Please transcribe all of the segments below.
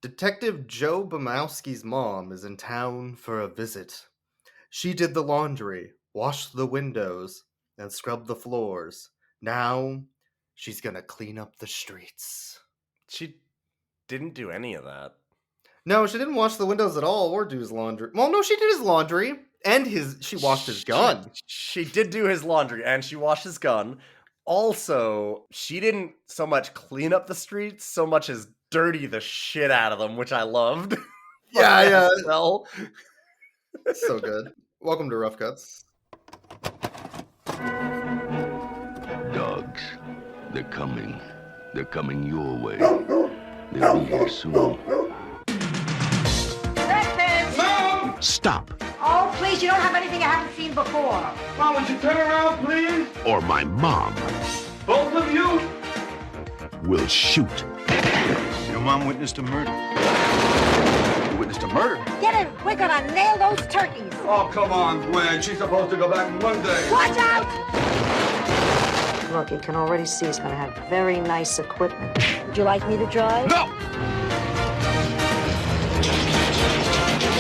Detective Joe Bumowski's mom is in town for a visit. She did the laundry, washed the windows, and scrubbed the floors. Now, she's gonna clean up the streets. She didn't do any of that. No, she didn't wash the windows at all or do his laundry. Well, no, she did his laundry and she washed his gun. She did do his laundry and she washed his gun. Also, she didn't so much clean up the streets so much as dirty the shit out of them, which I loved. Yeah. Well, So good. Welcome to Rough Cuts. Dogs, they're coming. They're coming your way. They'll be here soon. Mom! Stop, Oh, please, you don't have anything I haven't seen before. Mom, would you turn around, please? or my mom Both of you? will shoot. Your mom witnessed a murder. You witnessed a murder? Get in. We're gonna nail those turkeys. Oh, come on, Gwen. She's supposed to go back one day. Watch out! Look, you can already see he's gonna have very nice equipment. Would you like me to drive? No!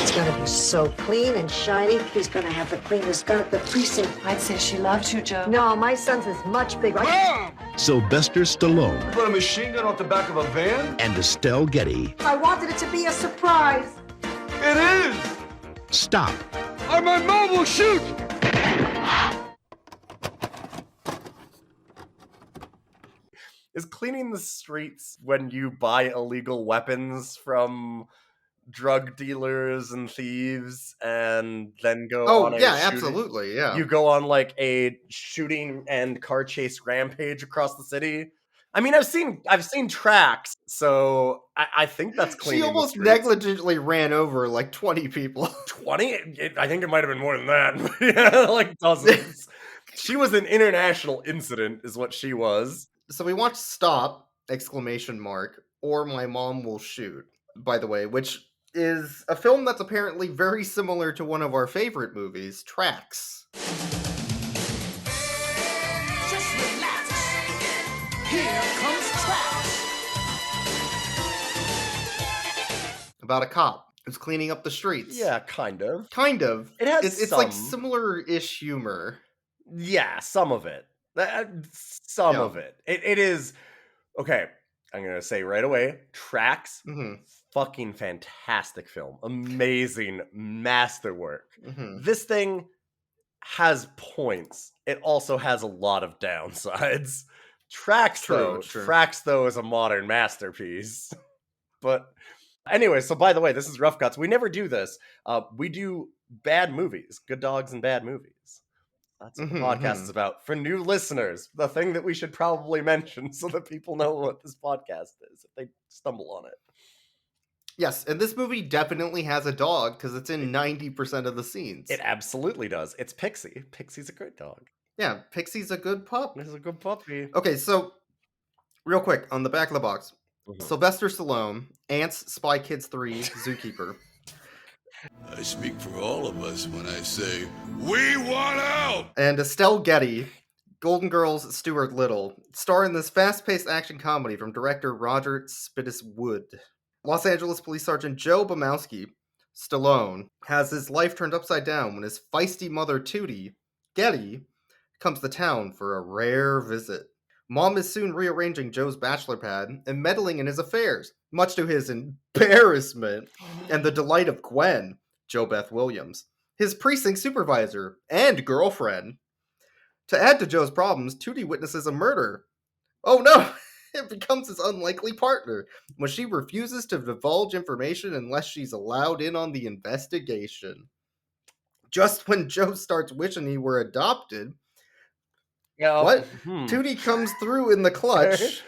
It's gonna be so clean and shiny. He's gonna have the cleanest gun at the precinct. I'd say she loves you, Joe. No, my son's is much bigger. Mom! Sylvester Stallone Put a machine gun off the back of a van? and Estelle Getty. I wanted it to be a surprise. It is! Stop, Or my mom will shoot! is cleaning the streets when you buy illegal weapons from drug dealers and thieves and then go on a yeah, shooting- absolutely, yeah. You go on like a shooting and car chase rampage across the city. I mean, I've seen tracks, so I think that's cleaning. She almost the streets. negligently ran over like 20 people. 20? I think it might have been more than that. Yeah, like dozens. She was an international incident, is what she was. So we watched Stop, ! Or My Mom Will Shoot, by the way, which is a film that's apparently very similar to one of our favorite movies, Tracks. Just relax. Here comes Tracks. About a cop who's cleaning up the streets. Yeah, kind of. Kind of. It has It's like some. similar-ish humor. Yeah, some of it. Some Yeah. of it. It is okay. I'm gonna say right away, Tracks, Mhm. fucking fantastic film, amazing masterwork. Mhm. This thing has points. It also has a lot of downsides. Tracks True. though is a modern masterpiece. But anyway, so by the way, this is Rough Cuts. We never do this. We do bad movies, good dogs and bad movies. That's what the podcast is about. For new listeners, the thing that we should probably mention so that people know what this podcast is if they stumble on it. Yes, and this movie definitely has a dog because it's in 90% of the scenes. It absolutely does. It's Pixie. Pixie's a good dog. Yeah, Pixie's a good pup. This is a good puppy. Okay, so real quick, on the back of the box, Mhm. Sylvester Stallone, Ants, Spy Kids 3, Zookeeper. I speak for all of us when I say, we want out! And Estelle Getty, Golden Girls' Stuart Little, star in this fast-paced action comedy from director Roger Spittis-Wood. Los Angeles Police Sergeant Joe Bumowski, Stallone, has his life turned upside down when his feisty mother Tootie, Getty, comes to town for a rare visit. Mom is soon rearranging Joe's bachelor pad and meddling in his affairs, much to his embarrassment and the delight of Gwen, Jo Beth Williams, his precinct supervisor and girlfriend. To add to Joe's problems, Tootie witnesses a murder. Oh no! It becomes his unlikely partner when she refuses to divulge information unless she's allowed in on the investigation. Just when Joe starts wishing he were adopted, what? Tootie comes through in the clutch,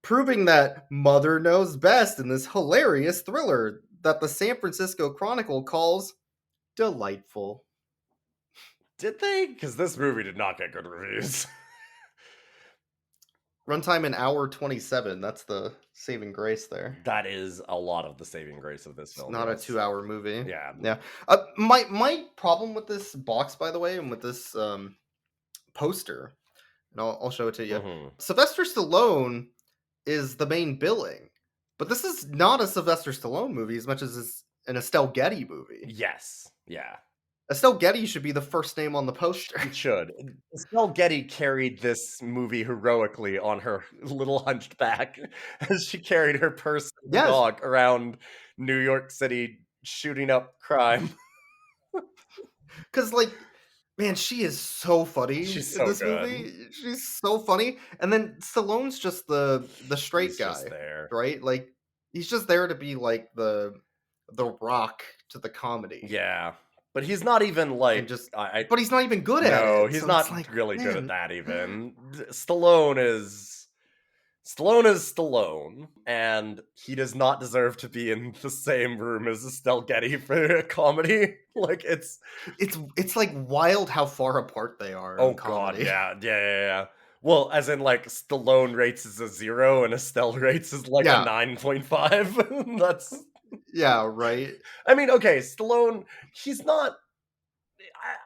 proving that mother knows best in this hilarious thriller that the San Francisco Chronicle calls delightful. Did they? Because this movie did not get good reviews. Runtime an hour 27. That's the saving grace there. That is a lot of the saving grace of this film. Not a yes. 2-hour movie. Yeah. Yeah. My problem with this box, by the way, and with this poster, and I'll show it to you. Mhm. Sylvester Stallone is the main billing. But this is not a Sylvester Stallone movie as much as it's an Estelle Getty movie. Yes. Yeah. Estelle Getty should be the first name on the poster. It should. Estelle Getty carried this movie heroically on her little hunched back as she carried her purse and Yes. dog around New York City shooting up crime. Because, like, man, she is so funny She's in so this good. movie. She's so funny. And then Stallone's just the straight He's guy, just there. right? Like, he's just there to be like the rock to the comedy. Yeah. But he's not even like And just but he's not even good at it. No, he's so not it's like, really good at man. that even. Stallone is Stallone, and he does not deserve to be in the same room as Estelle Getty for a comedy. Like it's like wild how far apart they are. oh in comedy. god, yeah. Well, as in like Stallone rates as a 0 and Estelle rates as like Yeah. a 9.5. That's Yeah, right. I mean, okay, Stallone, he's not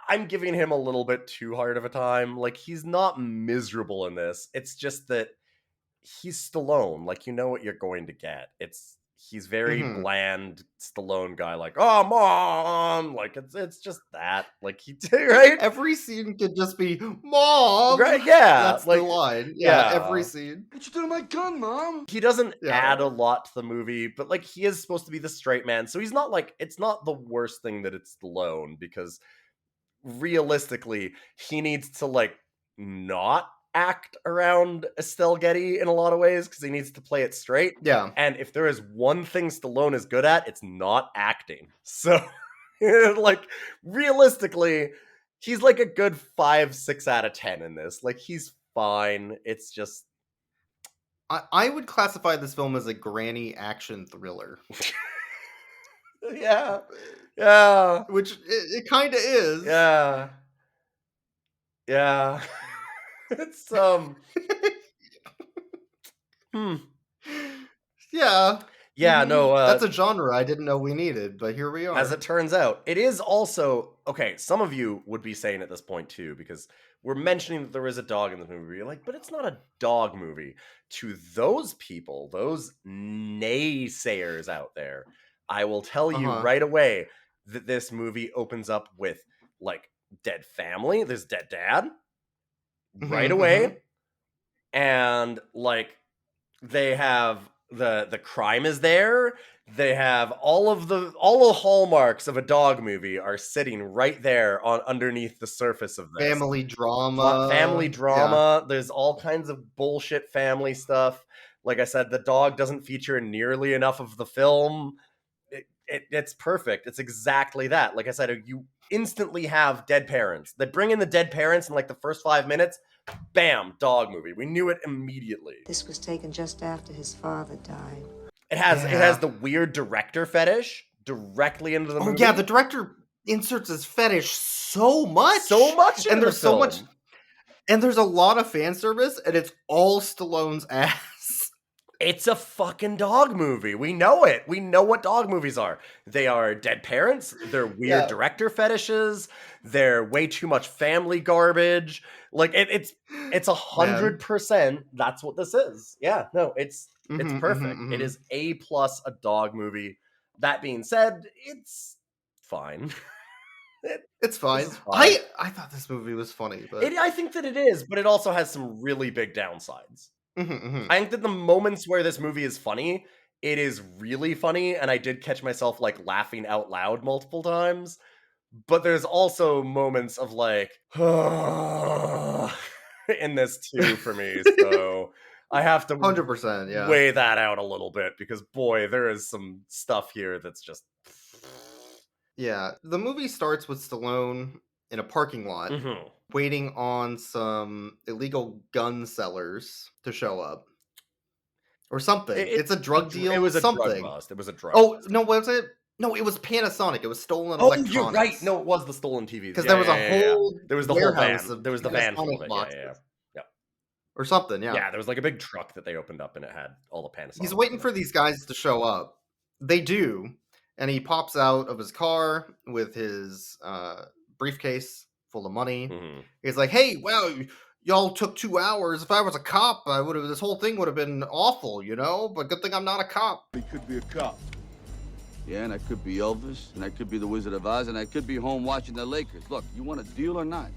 I'm giving him a little bit too hard of a time. Like he's not miserable in this. It's just that he's Stallone. Like you know what you're going to get. He's very bland Stallone guy. Like, oh mom, like it's just that. Like he right. Every scene could just be mom. Right? Yeah, That's like the line. Yeah, yeah. every scene. What you doing to my gun, Mom? He doesn't Yeah. add a lot to the movie, but like he is supposed to be the straight man, so he's not like it's not the worst thing that it's Stallone because realistically he needs to like not act around Estelle Getty in a lot of ways because he needs to play it straight. Yeah. And if there is one thing Stallone is good at, it's not acting. So, like, realistically, he's like a good 5-6 out of 10 in this. Like, he's fine. It's just. I would classify this film as a granny action thriller. Yeah. Yeah. Which it kind of is. Yeah. Yeah. It's Yeah. Yeah, no, that's a genre I didn't know we needed, but here we are. as it turns out, it is also okay. Some of you would be saying at this point too, because we're mentioning that there is a dog in this movie. You're like, but it's not a dog movie. To those people, those naysayers out there, I will tell you right away that this movie opens up with like dead family. There's dead dad right away, and like they have the crime is there. They have all the hallmarks of a dog movie are sitting right there on underneath the surface of this. Family drama. Yeah. There's all kinds of bullshit family stuff. Like I said, the dog doesn't feature in nearly enough of the film. It's perfect. It's exactly that. Like I said, you instantly have dead parents. They bring in the dead parents in like the first 5 minutes. Bam, dog movie. We knew it immediately. This was taken just after his father died. It has the weird director fetish directly into the movie. Oh yeah, the director inserts his fetish so much. And there's so much. And there's a lot of fan service, and it's all Stallone's ass. It's a fucking dog movie. We know it. We know what dog movies are. They are dead parents. They're weird director fetishes. They're way too much family garbage. Like it's 100%. That's what this is. Yeah, no, it's perfect. It is A+ a dog movie. That being said, it's fine. It's fine. fine. I thought this movie was funny, but I think that it is, but it also has some really big downsides. I think that the moments where this movie is funny, it is really funny, and I did catch myself like laughing out loud multiple times. But there's also moments of like in this too for me. So I have to 100%, weigh that out a little bit because boy, there is some stuff here that's just yeah. The movie starts with Stallone in a parking lot waiting on some illegal gun sellers to show up. Or something. It's a drug deal. It was a something. drug bust. It was a drug bust. No, what was it? No, it was Panasonic. It was stolen electronics. You're right. No, it was the stolen TVs. Because there was a whole there was the whole van. warehouse of There was the van full of it. boxes. Yeah. Or something, yeah. Yeah, there was like a big truck that they opened up and it had all the Panasonic. He's waiting for these guys to show up. They do. And he pops out of his car with his briefcase full of money. He's like, hey, wow, y'all took 2 hours. If I was a cop, this whole thing would have been awful, you know? But good thing I'm not a cop. He could be a cop. Yeah, and I could be Elvis, and I could be the Wizard of Oz, and I could be home watching the Lakers. Look, you want a deal or not?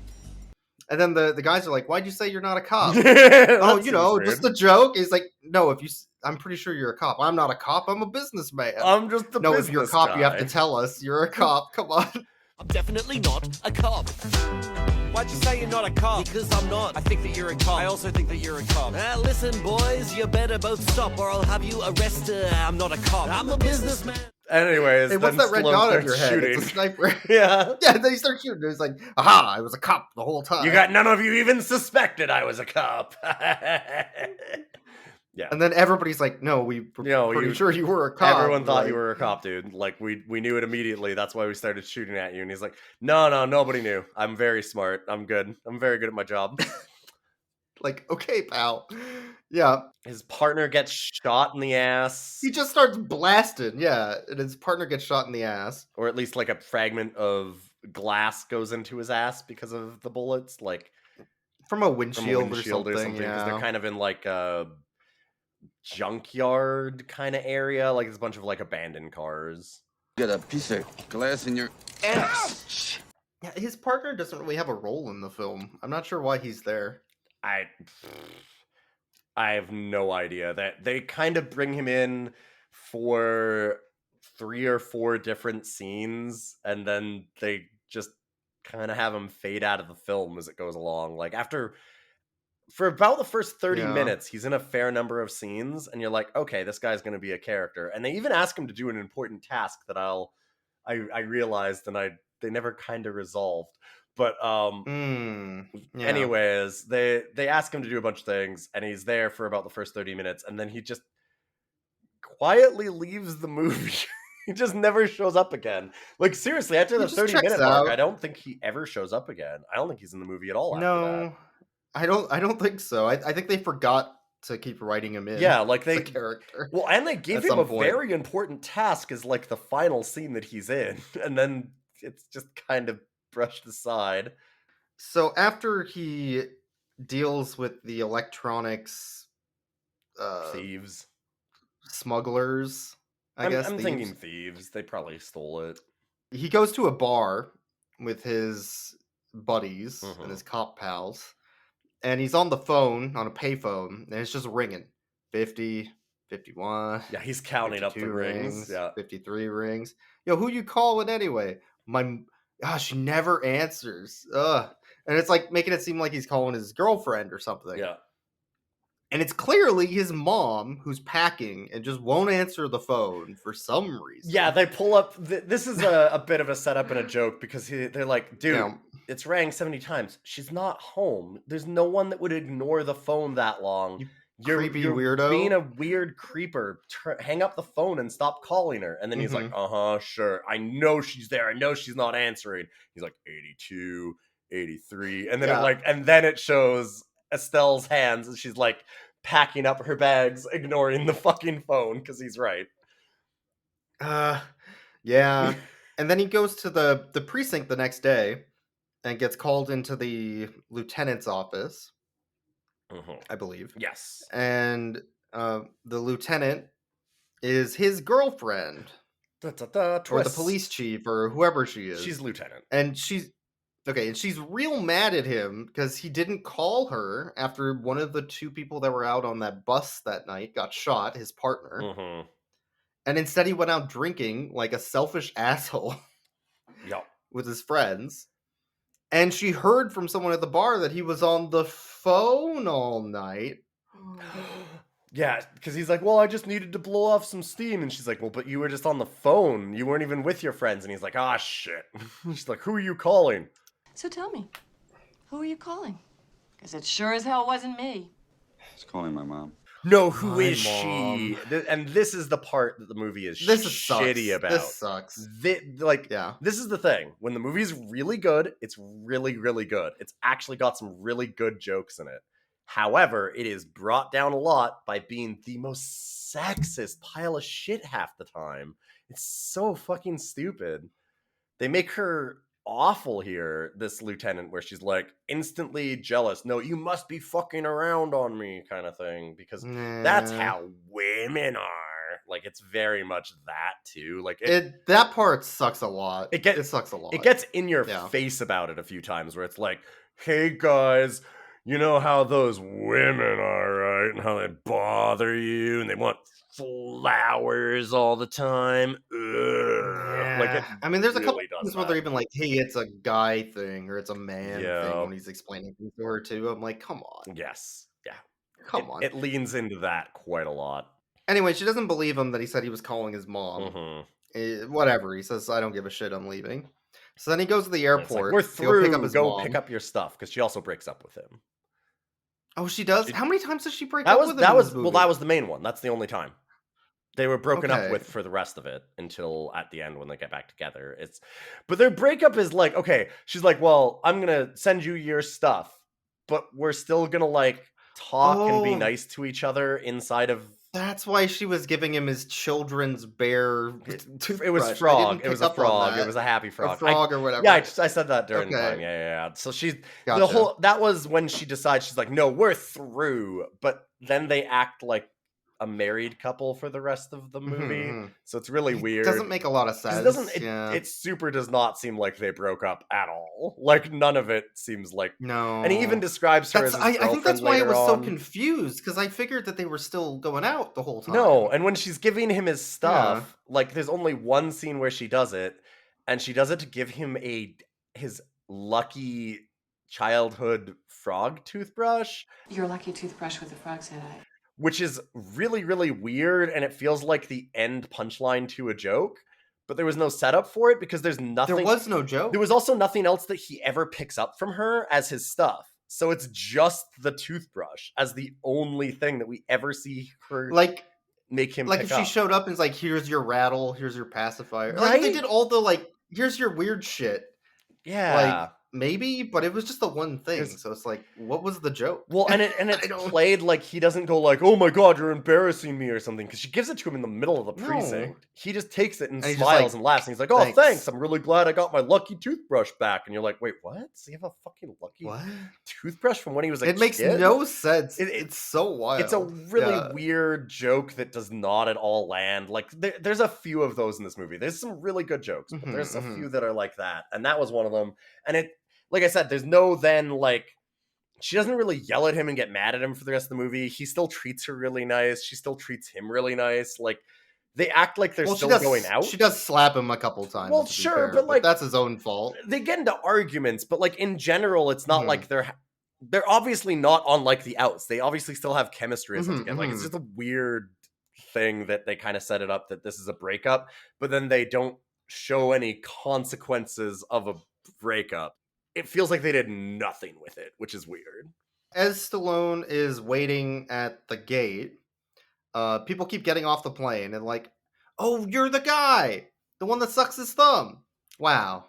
And then the guys are like, "Why'd you say you're not a cop?" That Oh, seems just rude. a joke. He's like, "No, I'm pretty sure you're a cop. I'm not a cop. I'm a businessman." I'm just the No, business if you're a cop, guy. you have to tell us you're a cop. Come on. I'm definitely not a cop. Why'd you say you're not a cop? Because I'm not. I think that you're a cop. I also think that you're a cop. Listen, boys, you better both stop or I'll have you arrested. I'm not a cop. I'm a businessman. Anyways, Hey, what's then that red Stallone dot on starts your head? shooting. It's a sniper. Yeah. Yeah, and then he starts shooting. He's like, "Aha! I was a cop the whole time." None of you even suspected I was a cop. Yeah. And then everybody's like, "No, we were pretty sure you were a cop." Everyone thought Like, you were a cop, dude. Like we knew it immediately. That's why we started shooting at you. And he's like, no, nobody knew. I'm very smart. I'm good. I'm very good at my job. Like, okay, pal. Yeah. His partner gets shot in the ass. He just starts blasting, yeah, and his partner gets shot in the ass. Or at least like a fragment of glass goes into his ass because of the bullets. Like From a windshield, or something. Because yeah. they're kind of in like a junkyard kind of area. Like there's a bunch of like abandoned cars. Get a piece of glass in your ass. Yeah, his partner doesn't really have a role in the film. I'm not sure why he's there. I have no idea. That they kind of bring him in for 3 or 4 different scenes, and then they just kind of have him fade out of the film as it goes along. Like for about the first 30 minutes, he's in a fair number of scenes, and you're like, okay, this guy's going to be a character. And they even ask him to do an important task that I realized, and they never kind of resolved. But anyways, they ask him to do a bunch of things, and he's there for about the first 30 minutes, and then he just quietly leaves the movie. He just never shows up again. Like seriously, after the 30-minute mark, I don't think he ever shows up again. I don't think he's in the movie at all. No, I don't think so. I think they forgot to keep writing him in. Yeah, like the character. Well, and they gave him a very important task as like the final scene that he's in, and then it's just kind of brushed aside. So after he deals with the electronics thieves, smugglers, I guess. I'm thinking thieves. They probably stole it. He goes to a bar with his buddies and his cop pals, and he's on the phone, on a payphone, and it's just ringing. 50, 51. Yeah, he's counting up the rings. Yeah. 53 rings. Yo, who you calling anyway? She never answers. Ugh. And it's like making it seem like he's calling his girlfriend or something. Yeah. And it's clearly his mom who's packing and just won't answer the phone for some reason. Yeah, they pull up. This is a bit of a setup and a joke because they're like, dude, it's rang 70 times. She's not home. There's no one that would ignore the phone that long. You're creepy weirdo. Being a weird creeper. Hang up the phone and stop calling her. And then he's like, sure. I know she's there. I know she's not answering. He's like, 82, 83. And then then it shows Estelle's hands and she's like packing up her bags, ignoring the fucking phone because he's right. Yeah. And then he goes to the precinct the next day and gets called into the lieutenant's office, I believe. Yes. And the lieutenant is his girlfriend. Or the police chief or whoever she is. She's lieutenant. And she's real mad at him because he didn't call her after one of the 2 people that were out on that bus that night got shot, his partner. And instead he went out drinking like a selfish asshole with his friends. And she heard from someone at the bar that he was on the phone all night. Yeah, because he's like, well, I just needed to blow off some steam. And she's like, well, but you were just on the phone. You weren't even with your friends. And he's like, shit. She's like, who are you calling? So tell me, who are you calling? Because it sure as hell wasn't me. He's calling my mom. No, who is she? And this is the part that the movie is shitty about. This sucks. This is the thing. When the movie's really good, it's really, really good. It's actually got some really good jokes in it. However, it is brought down a lot by being the most sexist pile of shit half the time. It's so fucking stupid. They make her awful here, this lieutenant, where she's like instantly jealous. No, you must be fucking around on me kind of thing, because that's how women are. Like, it's very much that too. Like, that part sucks a lot. It sucks a lot. It gets in your face about it a few times, where it's like, hey guys, you know how those women are, right? And how they bother you and they want flowers all the time. Like, I mean, there's really a couple times where they're even like, hey, it's a guy thing or it's a man thing when he's explaining things to her too. I'm like, come on. Yes. Yeah. Come on. It leans into that quite a lot. Anyway, she doesn't believe him that he said he was calling his mom. Whatever. He says, I don't give a shit, I'm leaving. So then he goes to the airport. Like, we're through. Pick up his mom. Pick up your stuff, because she also breaks up with him. Oh, she does? How many times does she break up with him? That was the main one. That's the only time. They were broken up with for the rest of it until at the end when they get back together. But their breakup is like, okay, she's like, well, I'm going to send you your stuff, but we're still going to like talk and be nice to each other inside of. That's why she was giving him his children's bear toothbrush. It was frog. It was a frog. It was a happy frog. A frog or whatever. Yeah, I said that during the time. Yeah. So that was when she decides, she's like, no, we're through. But then they act like a married couple for the rest of the movie. So it's really weird. It doesn't make a lot of sense. It super does not seem like they broke up at all. Like, none of it seems like. No. And he even describes her as his girlfriend. I think that's why I was so confused, because I figured that they were still going out the whole time. No, and when she's giving him his stuff, like, there's only one scene where she does it, and she does it to give him his lucky childhood frog toothbrush. Your lucky toothbrush with the frog's head on it. Which is really, really weird, and it feels like the end punchline to a joke, but there was no setup for it because there's nothing. There was no joke. There was also nothing else that he ever picks up from her as his stuff. So it's just the toothbrush as the only thing that we ever see her make him pick if up. She showed up and is like, here's your rattle, here's your pacifier. Right? Like, they did all the here's your weird shit. Yeah. Maybe, but it was just the one thing. So it's like, what was the joke? Well, and it's played like he doesn't go like, oh my god, you're embarrassing me or something, because she gives it to him in the middle of the precinct. He just takes it and smiles and laughs, and he's like, oh, thanks. I'm really glad I got my lucky toothbrush back. And you're like, wait, what? Does he have a fucking lucky toothbrush from when he was a kid? It makes no sense. It's so wild. It's a really weird joke that does not at all land. Like, there's a few of those in this movie. There's some really good jokes, but there's a few that are like that. And that was one of them. And like I said, there's no she doesn't really yell at him and get mad at him for the rest of the movie. He still treats her really nice. She still treats him really nice. Like, they act like they're still going out. She does slap him a couple times. Well, sure, but that's his own fault. They get into arguments, but like, in general, it's not like they're obviously not on like the outs. They obviously still have chemistry and stuff together. Like, it's just a weird thing that they kind of set it up that this is a breakup, but then they don't show any consequences of a breakup. It feels like they did nothing with it, which is weird. As Stallone is waiting at the gate, people keep getting off the plane and like, oh, you're the guy, the one that sucks his thumb. Wow.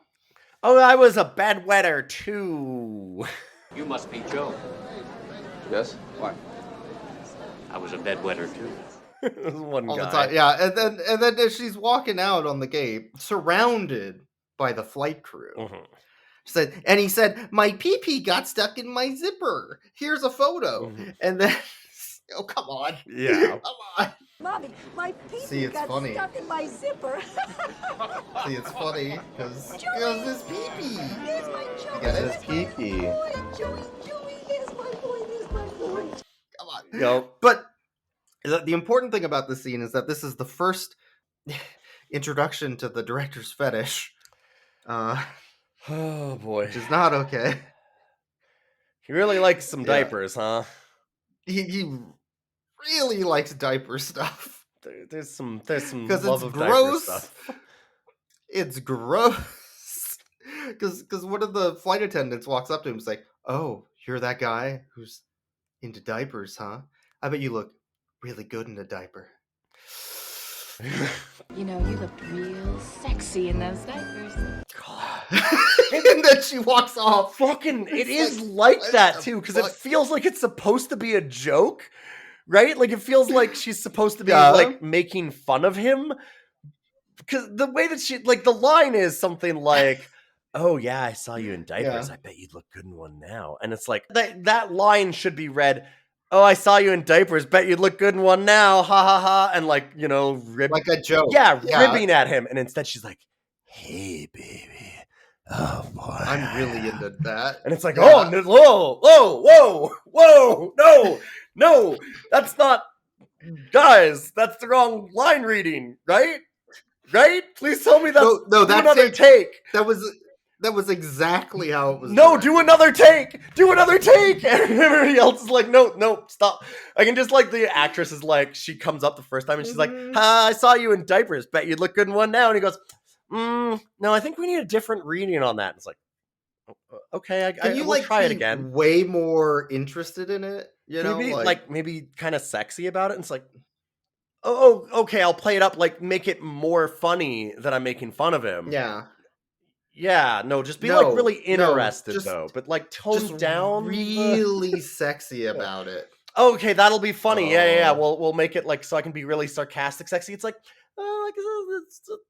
Oh, I was a bedwetter too. You must be Joe. Yes? Why? I was a bedwetter too. One all guy. the time. Yeah, and then as she's walking out on the gate, surrounded by the flight crew. He said, my pee-pee got stuck in my zipper. Here's a photo. And then, oh, come on. Yeah. Come on. Mommy, my pee-pee got stuck in my zipper. See, it's funny, because this pee-pee. There's my Joey. There's his pee-pee. Joey, there's my boy, there's my boy. Come on. But the important thing about this scene is that this is the first introduction to the director's fetish. Oh boy. Which is not okay. He really likes some diapers, huh? He really likes diaper stuff. There's some it's love of gross. diaper stuff. It's gross. Because one of the flight attendants walks up to him and is like, oh, you're that guy who's into diapers, huh? I bet you look really good in a diaper. You know, you looked real sexy in those diapers. And then she walks off. It is like that too, because it feels like it's supposed to be a joke, right? Like, it feels like she's supposed to be like making fun of him, because the way that she, like, the line is something like, oh yeah, I saw you in diapers. Yeah. I bet you'd look good in one now. And it's like that line should be read, oh, I saw you in diapers. Bet you'd look good in one now. Ha ha ha. And like, you know, Like a joke. Yeah, ribbing at him. And instead she's like, hey, baby. Oh boy. I'm really into that. And it's like, oh, no, whoa, no, that's not, guys, that's the wrong line reading, right? Right? Please tell me that's no, that's another take. That was exactly how it was. No, directed. do another take. Do another take. And everybody else is like, no, stop. I can just like the actress is like, she comes up the first time and she's like, I saw you in diapers. Bet you'd look good in one now. And he goes, no, I think we need a different reading on that. And it's like, okay, Can you we'll try it again. Way more interested in it, you know, maybe kind of sexy about it. And it's like, oh, okay, I'll play it up. Like, make it more funny that I'm making fun of him. Yeah, no, just be like really interested though, but like tone down, really sexy about it. Okay, that'll be funny. Yeah. We'll make it like so I can be really sarcastic, sexy. It's like,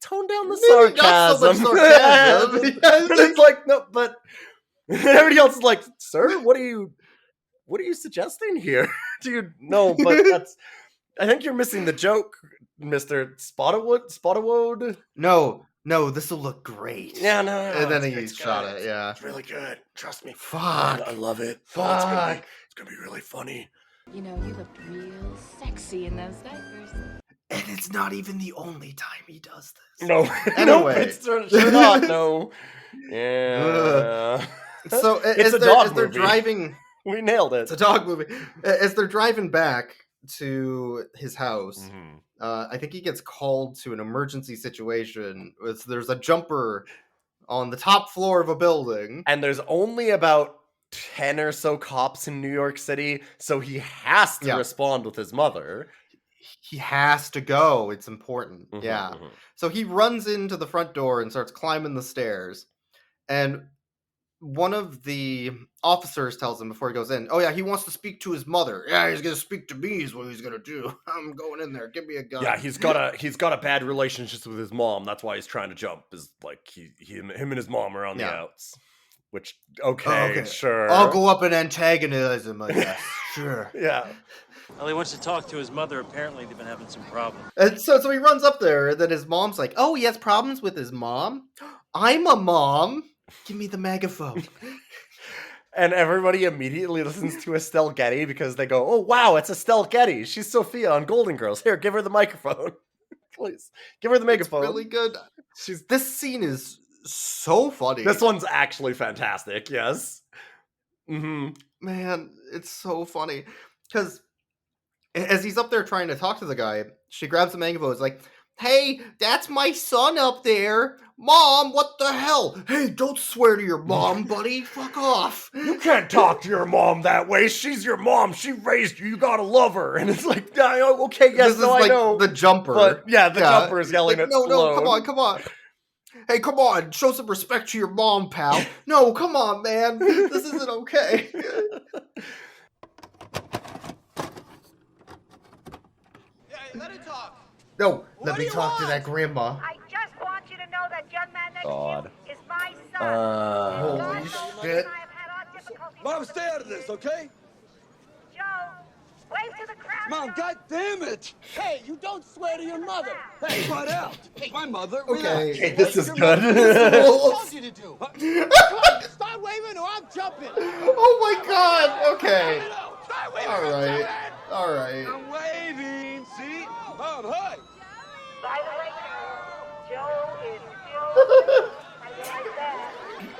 tone down the sarcasm. So much sarcasm. And it's like, no, but everybody else is like, sir, what are you suggesting here? Dude, no, but that's. I think you're missing the joke, Mr. Spotterwood. No, this will look great. Yeah, no. And then he shot it. Yeah, it's really good. Trust me. Fuck, I love it. Fuck, it's gonna be really funny. You know, you looked real sexy in those diapers. And it's not even the only time he does this. No, anyway, it's sure not. No. Yeah. So it's a dog movie. Driving, we nailed it. It's a dog movie. As they're driving back to his house, I think he gets called to an emergency situation. There's a jumper on the top floor of a building, and there's only about 10 or so cops in New York City, so he has to respond with his mother. He has to go. It's important. So he runs into the front door and starts climbing the stairs, and one of the officers tells him before he goes in, oh yeah, he wants to speak to his mother. Yeah, he's gonna speak to me is what he's gonna do. I'm going in there. Give me a gun. Yeah, he's got a bad relationship with his mom. That's why he's trying to jump. Is like him and his mom are on the outs. Which okay, sure. I'll go up and antagonize him, I guess. Sure. Yeah. Well, he wants to talk to his mother. Apparently, they've been having some problems. And so he runs up there, and then his mom's like, oh, he has problems with his mom? I'm a mom. Give me the megaphone. And everybody immediately listens to Estelle Getty because they go, oh, wow, it's Estelle Getty. She's Sophia on Golden Girls. Here, give her the microphone. Please. Give her the megaphone. It's really good. This scene is so funny. This one's actually fantastic, yes. Mm-hmm. Man, it's so funny. Because as he's up there trying to talk to the guy, she grabs the megaphone. It's like, hey, that's my son up there. Mom, what the hell? Hey, don't swear to your mom, buddy. Fuck off. You can't talk to your mom that way. She's your mom. She raised you. You gotta love her. And it's like, okay, yes, this is like I know. The jumper. But yeah, the jumper is yelling at Stallone. No, come on. Hey, come on. Show some respect to your mom, pal. No, come on, man. This isn't okay. Let it talk. No, let me talk to that grandma. I just want you to know that young man next God. to you is my son. Holy shit. Mom, stay out of this, okay? Joe, wave to the crowd. Mom, God damn it! Hey, you don't swear to your mother. Hey, cut out! My mother. Okay. Hey, this is good. I told you to do. Start waving or I'm jumping. Oh my God. Okay. Start waving. All right. I'm waving. See? Mom, hi. By the way, Joe is still like that.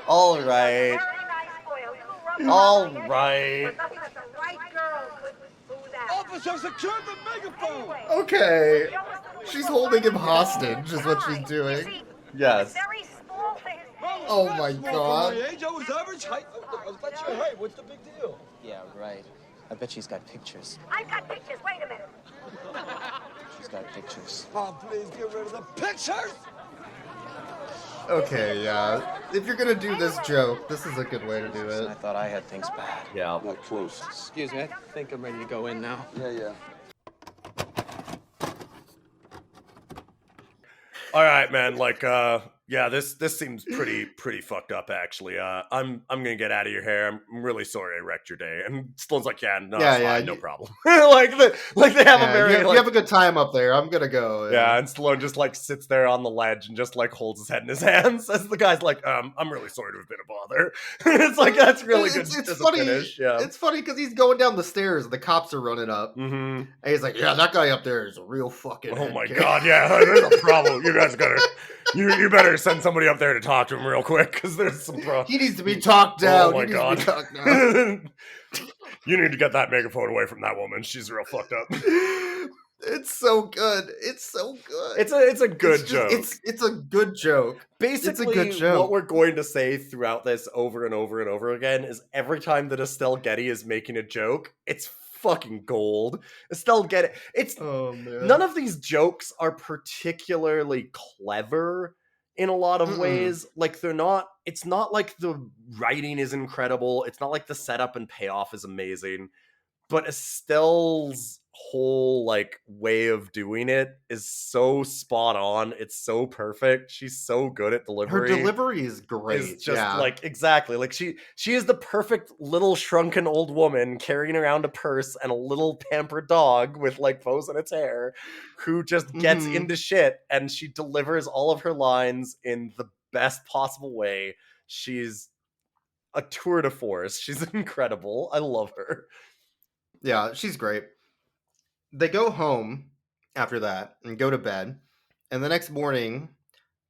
All right. Very nice boy. A little rough All around the edges, right. but nothing that the right girl couldn't do that. Officer, secure the megaphone. Anyway, Okay. Joe was a little She's holding him hostage, is what she's You doing. see, Yes. very small for his age. Oh my Small God. for my age, I was average height. That's your height. What's the big deal? Yeah, right. I bet she's got pictures. I've got pictures. Wait a minute. She's got pictures. Mom, please get rid of the pictures. Okay, yeah. If you're gonna do this joke, this is a good way to do I it. thought I had things bad. Yeah. Not close. Excuse me, I think I'm ready to go in now. Yeah. All right, man. Like, Yeah, this seems pretty fucked up actually. I'm gonna get out of your hair. I'm really sorry I wrecked your day. And Stallone's like, yeah, no, it's fine, no problem. like they have a very you have a good time up there. I'm gonna go. Yeah, and Stallone just like sits there on the ledge and just like holds his head in his hands as the guy's like, I'm really sorry to have been a bother. It's like that's really good. It's funny. Yeah, it's funny because he's going down the stairs and the cops are running up, and he's like, yeah, that guy up there is a real fucking. Oh my god, yeah, there's a problem. You guys gotta. You better send somebody up there to talk to him real quick because there's some problem. He needs to be talked down. Oh my god. You need to get that megaphone away from that woman. She's real fucked up. It's so good. It's so good. It's a good joke. It's a good joke. Basically, it's a good joke. What we're going to say throughout this over and over and over again is every time that Estelle Getty is making a joke, it's fucking gold. Estelle Getty. None of these jokes are particularly clever in a lot of ways. Like it's not like the writing is incredible. It's not like the setup and payoff is amazing. But Estelle's whole like way of doing it is so spot on. It's so perfect. She's so good at delivery. Her delivery is great. It's just like exactly like she is the perfect little shrunken old woman carrying around a purse and a little pampered dog with like bows in its hair who just gets into shit, and she delivers all of her lines in the best possible way. She's a tour de force. She's incredible. I love her. Yeah, she's great. They go home after that and go to bed. And the next morning,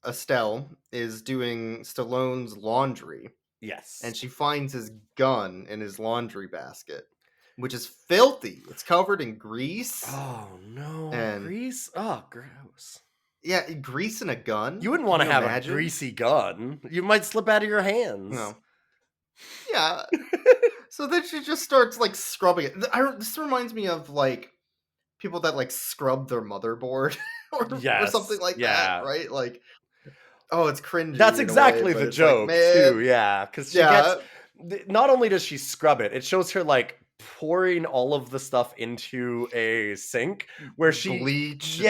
Estelle is doing Stallone's laundry. Yes. And she finds his gun in his laundry basket, which is filthy. It's covered in grease. Oh, no. And grease? Oh, gross. Yeah, grease in a gun? You wouldn't want to have a greasy gun. You might slip out of your hands. No. Yeah. So then she just starts, like, scrubbing it. This reminds me of, like, people that, like, scrub their motherboard or something like that, right? Like, oh, it's cringy. That's exactly the joke, too, yeah. Because she gets... Not only does she scrub it, it shows her, like, pouring all of the stuff into a sink where she... Bleach.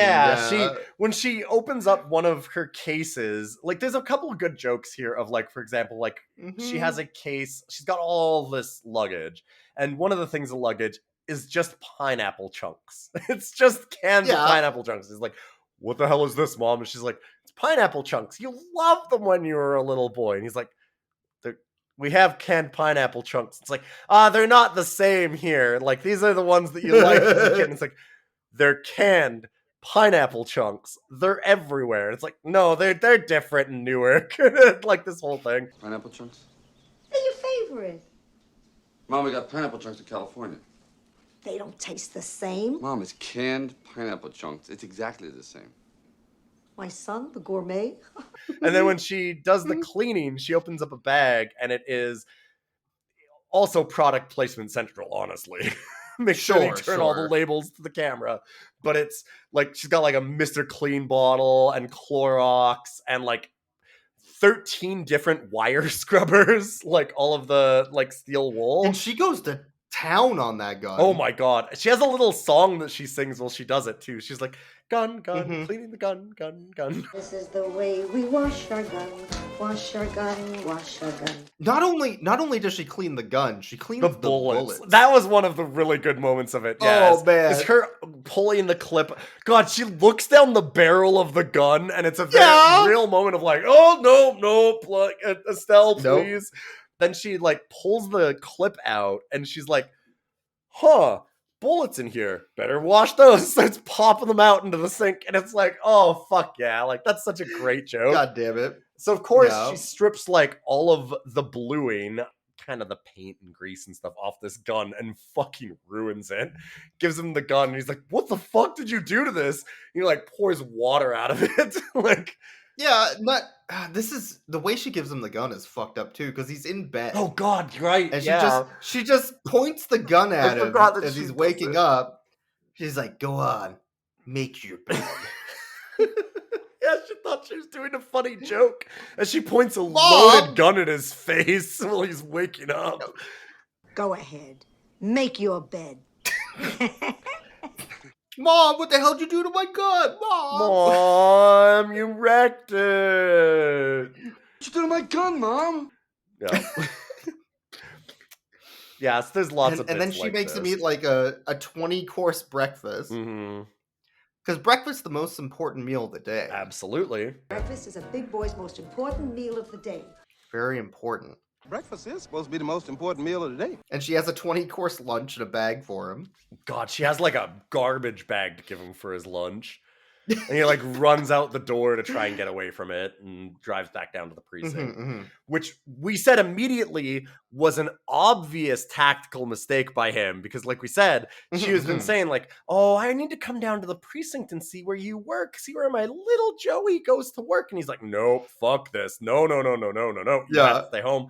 When she opens up one of her cases, like, there's a couple of good jokes here of, like, for example, like, she has a case, she's got all this luggage, and one of the things of luggage is just pineapple chunks. It's just cans of pineapple chunks. He's like, what the hell is this, Mom? And she's like, it's pineapple chunks. You loved them when you were a little boy. And he's like, we have canned pineapple chunks. It's like, they're not the same here. Like, these are the ones that you liked as a kid. And it's like, they're canned pineapple chunks. They're everywhere. It's like, no, they're different in Newark. Like, this whole thing. Pineapple chunks? They're your favorite. Mom, we got pineapple chunks in California. They don't taste the same. Mom, it's canned pineapple chunks. It's exactly the same. My son, the gourmet. And then when she does the cleaning, she opens up a bag, and it is also product placement central, honestly. Make sure they turn all the labels to the camera. But it's like she's got like a Mr. Clean bottle and Clorox and like 13 different wire scrubbers, like all of the like steel wool. And she goes to town on that gun. Oh my god. She has a little song that she sings while she does it too. She's like, gun, cleaning the gun. This is the way we wash our gun, wash our gun, wash our gun. Not only does she clean the gun, she cleans the bullets. That was one of the really good moments of it. Yes. Oh man. It's her pulling the clip. God, she looks down the barrel of the gun, and it's a very real moment of like, oh no, like Estelle, please. Nope. Then she like pulls the clip out, and she's like, bullets in here. Better wash those. Starts popping them out into the sink, and it's like, oh fuck yeah, like that's such a great joke. God damn it. So of course she strips like all of the bluing, kind of the paint and grease and stuff off this gun and fucking ruins it. Gives him the gun, and he's like, what the fuck did you do to this? And he like pours water out of it. Like, yeah, but this is the way she gives him the gun is fucked up too, because he's in bed. Oh god, right. And she just points the gun at him as he's waking up. She's like, go on, make your bed. Yeah, she thought she was doing a funny joke. As she points a loaded gun at his face while he's waking up. Go ahead, make your bed. Mom, what the hell did you do to my gun? Mom, you wrecked it. What you do to my gun, Mom? Yeah. Yeah, so there's lots of bits And then she like makes this. him eat like a 20-course breakfast. Because breakfast's the most important meal of the day. Absolutely. Breakfast is a big boy's most important meal of the day. Very important. Breakfast is supposed to be the most important meal of the day. And she has a 20-course lunch in a bag for him. God, she has like a garbage bag to give him for his lunch. And he like runs out the door to try and get away from it and drives back down to the precinct. Which we said immediately was an obvious tactical mistake by him. Because like we said, she has been saying like, oh, I need to come down to the precinct and see where you work. See where my little Joey goes to work. And he's like, nope, fuck this. No. You have to stay home.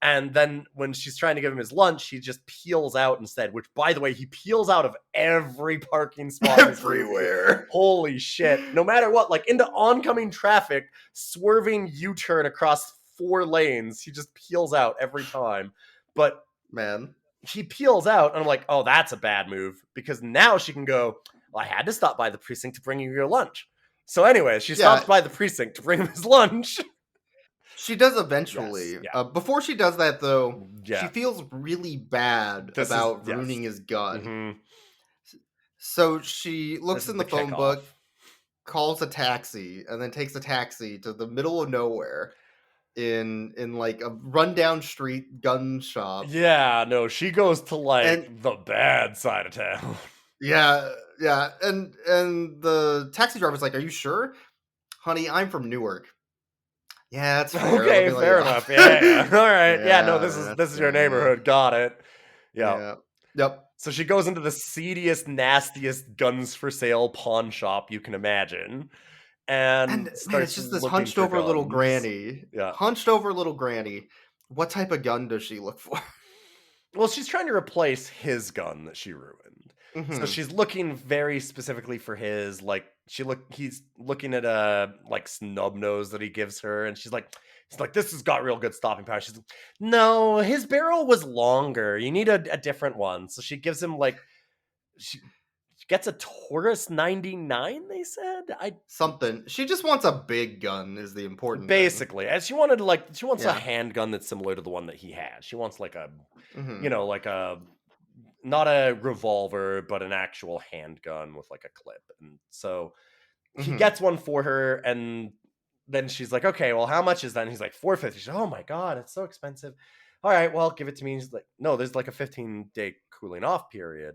And then when she's trying to give him his lunch, he just peels out instead, which, by the way, he peels out of every parking spot. Everywhere. Holy shit. No matter what, like into oncoming traffic, swerving U-turn across 4 lanes, he just peels out every time. But, man, he peels out, and I'm like, oh, that's a bad move. Because now she can go, well, I had to stop by the precinct to bring you your lunch. So anyway, she stops by the precinct to bring him his lunch. She does eventually. Yes, before she does that, though, she feels really bad about ruining his gun. So she looks in the phone book, calls a taxi, and then takes a taxi to the middle of nowhere in like a rundown street gun shop. Yeah, no, she goes to like the bad side of town. Yeah. And the taxi driver's like, are you sure? Honey, I'm from Newark. Yeah, that's fair. Okay, fair enough. Yeah. All right. Yeah, no, this is your neighborhood. Got it. Yeah. Yep. So she goes into the seediest, nastiest guns for sale pawn shop you can imagine. And it's just this hunched over little granny. Yeah. Hunched over little granny. What type of gun does she look for? Well, she's trying to replace his gun that she ruined. So she's looking very specifically for his, like, he's looking at a like snub nose that he gives her, and he's like, this has got real good stopping power. She's like, no, his barrel was longer. You need a different one. So she gives him like, she gets a Taurus 99. They said something. She just wants a big gun. Is the important basically, thing. As she wanted she wants a handgun that's similar to the one that he had. She wants like a, like a. Not a revolver, but an actual handgun with like a clip. And so he gets one for her, and then she's like, okay, well, how much is that? And he's like, $450. She's like, oh my God, it's so expensive. All right, well, give it to me. And he's like, no, there's like a 15-day cooling off period.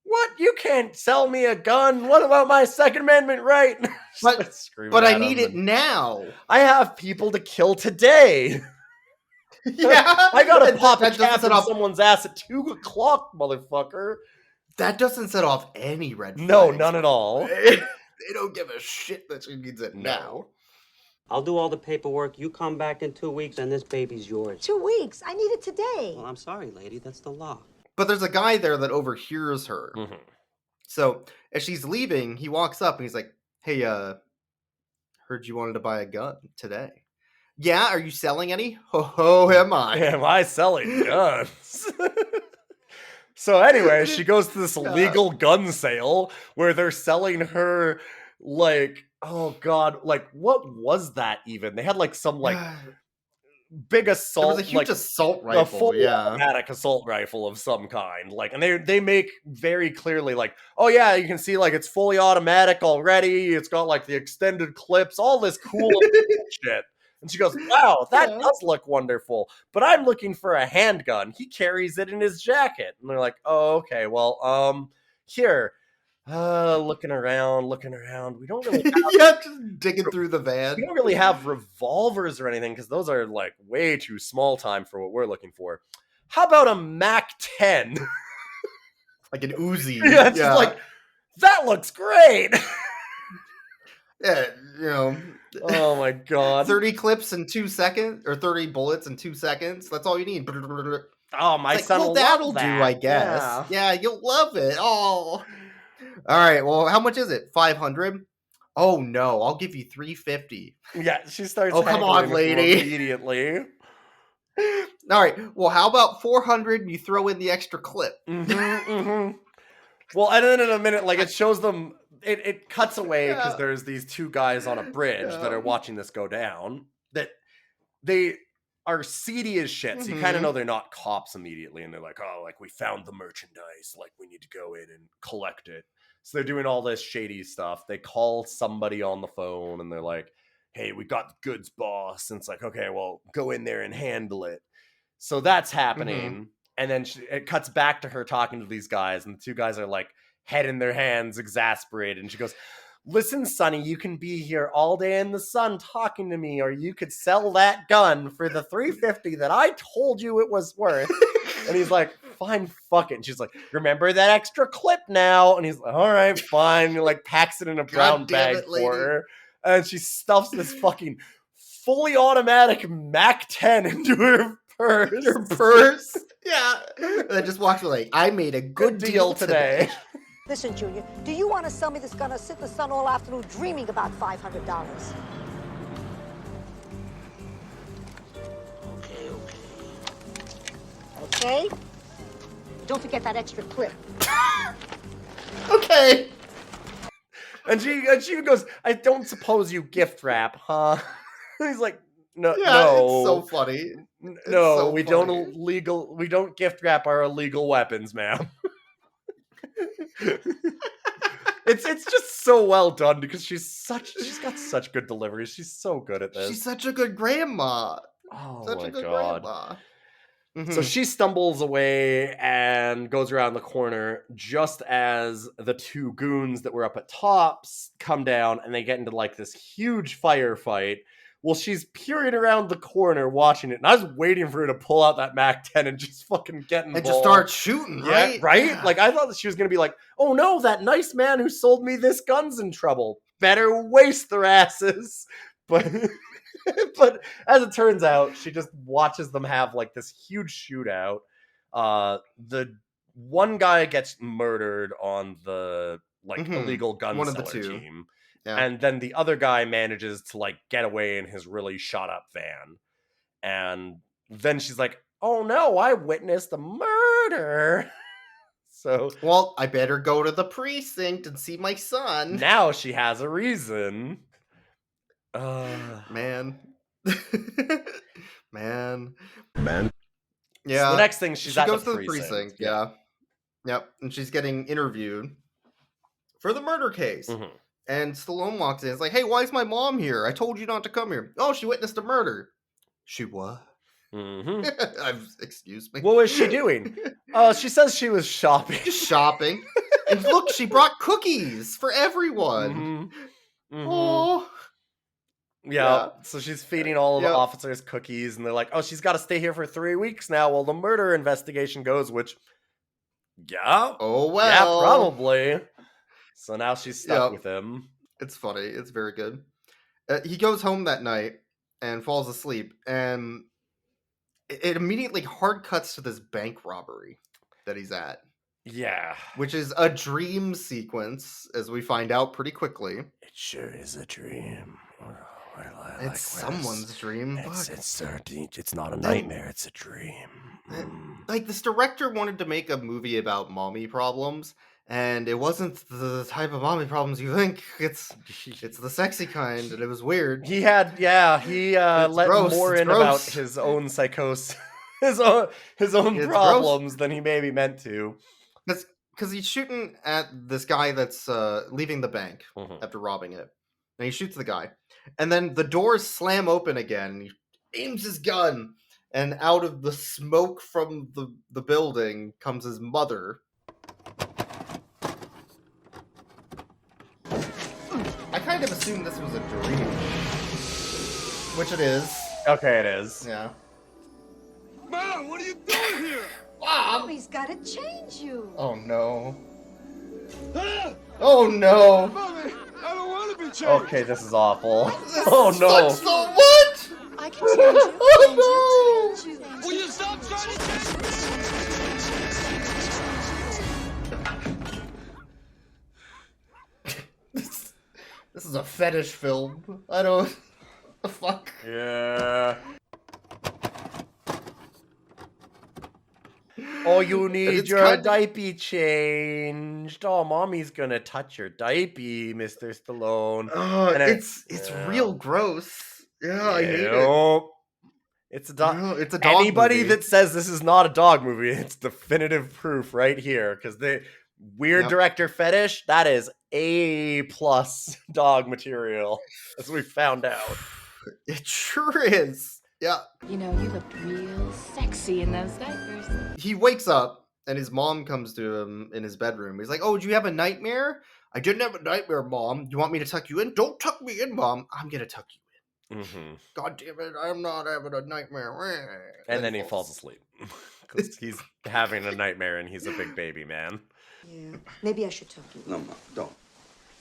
What? You can't sell me a gun? What about my Second Amendment right? But I need it now. I have people to kill today. Yeah, I gotta pop a cap in someone's ass at 2:00, motherfucker. That doesn't set off any red flags. No, none at all. They don't give a shit that she needs it now. I'll do all the paperwork. You come back in 2 weeks, and this baby's yours. 2 weeks? I need it today. Well, I'm sorry, lady. That's the law. But there's a guy there that overhears her. So as she's leaving, he walks up and he's like, "Hey, heard you wanted to buy a gun today." Yeah, are you selling any? Oh, am I? Am I selling guns? So anyway, she goes to this illegal gun sale where they're selling her like, oh God, like what was that even? They had like some like big assault, there was a huge like assault rifle, a full automatic assault rifle of some kind. Like, and they make very clearly like, oh yeah, you can see like it's fully automatic already. It's got like the extended clips, all this cool shit. And she goes, wow, that does look wonderful. But I'm looking for a handgun. He carries it in his jacket. And they're like, oh, okay, well, here. Looking around. We don't really have... just digging through the van. We don't really have revolvers or anything, because those are, like, way too small time for what we're looking for. How about a MAC-10? Like an Uzi. Yeah, it's just like, that looks great! Yeah, you know... Oh my God. 30 clips in 2 seconds, or 30 bullets in 2 seconds. That's all you need. Oh, my son will that'll love that. do, I guess. Yeah, you'll love it. Oh. All right, well, how much is it? 500? Oh, no, I'll give you 350. Yeah, she starts come on, lady. Immediately. All right, well, how about 400 and you throw in the extra clip? Well, and then in a minute, like, it shows them, it cuts away because there's these two guys on a bridge that are watching this go down, that they are seedy as shit. So you kind of know they're not cops immediately, and they're like, oh, like, we found the merchandise, like, we need to go in and collect it. So they're doing all this shady stuff. They call somebody on the phone, and they're like, hey, we got the goods, boss. And it's like, okay, well, go in there and handle it. So that's happening. And then it cuts back to her talking to these guys, and the two guys are like head in their hands, exasperated. And she goes, listen, Sonny, you can be here all day in the sun talking to me, or you could sell that gun for the $350 that I told you it was worth. And he's like, fine, fuck it. And she's like, remember that extra clip now? And he's like, all right, fine. And he like packs it in a brown bag for her. And she stuffs this fucking fully automatic MAC-10 into her purse. Yeah. And then just walks away like, I made a good deal today. Listen, Junior, do you want to sell me this gun or sit in the sun all afternoon dreaming about $500? Okay? Don't forget that extra clip. Okay. And she goes, I don't suppose you gift wrap, huh? He's like, no, Yeah, no. it's so funny. No, so we funny. we don't gift wrap our illegal weapons, ma'am. It's just so well done because she's got such good delivery. She's so good at this. She's such a good grandma. Oh Such my a good God. grandma. So she stumbles away and goes around the corner just as the two goons that were up at tops come down, and they get into like this huge firefight. Well, she's peering around the corner watching it, and I was waiting for her to pull out that MAC-10 and just fucking get involved. And just start shooting, right? Yeah, right? Yeah. Like, I thought that she was going to be like, oh no, that nice man who sold me this gun's in trouble. Better waste their asses. But as it turns out, she just watches them have like this huge shootout. The one guy gets murdered on the illegal gun One of the seller two. team. Yeah. And then the other guy manages to like get away in his really shot up van. And then she's like, oh no, I witnessed a murder. So, well, I better go to the precinct and see my son. Now she has a reason. Man. Man. Yeah. So the next thing she goes to the precinct. Yeah. Yep. And she's getting interviewed for the murder case. And Stallone walks in. It's like, hey, why is my mom here? I told you not to come here. Oh, she witnessed a murder. She what? Excuse me. What was she doing? She says she was shopping. Shopping. And look, she brought cookies for everyone. Oh. Yeah. So she's feeding all of the officers cookies, and they're like, oh, she's got to stay here for 3 weeks now while the murder investigation goes, which, yeah. Oh, well. Yeah, probably. So now she's stuck with him. It's funny. It's very good. He goes home that night and falls asleep, and it immediately hard cuts to this bank robbery that he's at. Yeah. Which is a dream sequence, as we find out pretty quickly. It sure is a dream. It's someone's dream. It's not a nightmare. It's a dream. Like, this director wanted to make a movie about mommy problems, and it wasn't the type of mommy problems you think. It's the sexy kind, and it was weird. He let more in about his own psychosis, his own problems than he maybe meant to. Because he's shooting at this guy that's leaving the bank after robbing it. And he shoots the guy. And then the doors slam open again. And he aims his gun. And out of the smoke from the building comes his mother. I kind of assumed this was a dream. Which it is. Okay, it is. Yeah. Mom, what are you doing here? Mommy's gotta change you. Oh no. Oh no. Mommy, I don't want to be changed. Okay, this is awful. Oh no. So what? I can change you. Oh Change you. Will you stop trying to This is a fetish film. I don't. The fuck? Yeah. Oh, you And need it's your kind of, diaper changed. Oh, mommy's gonna touch your diaper, Mr. Stallone. And it's real gross. Yeah, I hate it. yeah, it's a dog. Yeah, it's a dog Anybody movie. that says this is not a dog movie, it's definitive proof right here. Because the weird Yep. director fetish, that is A+ dog material, as we found out. It sure is. Yeah. You know, you looked real sexy in those diapers. He wakes up and his mom comes to him in his bedroom. He's like, "Oh, did you have a nightmare?" "I didn't have a nightmare, Mom. You want me to tuck you in?" "Don't tuck me in, Mom. I'm gonna tuck you in." Mm-hmm. "God damn it, I'm not having a nightmare." And then he falls asleep because he's having a nightmare and he's a big baby man. Yeah. Maybe I should tuck you in. No, Mom, don't.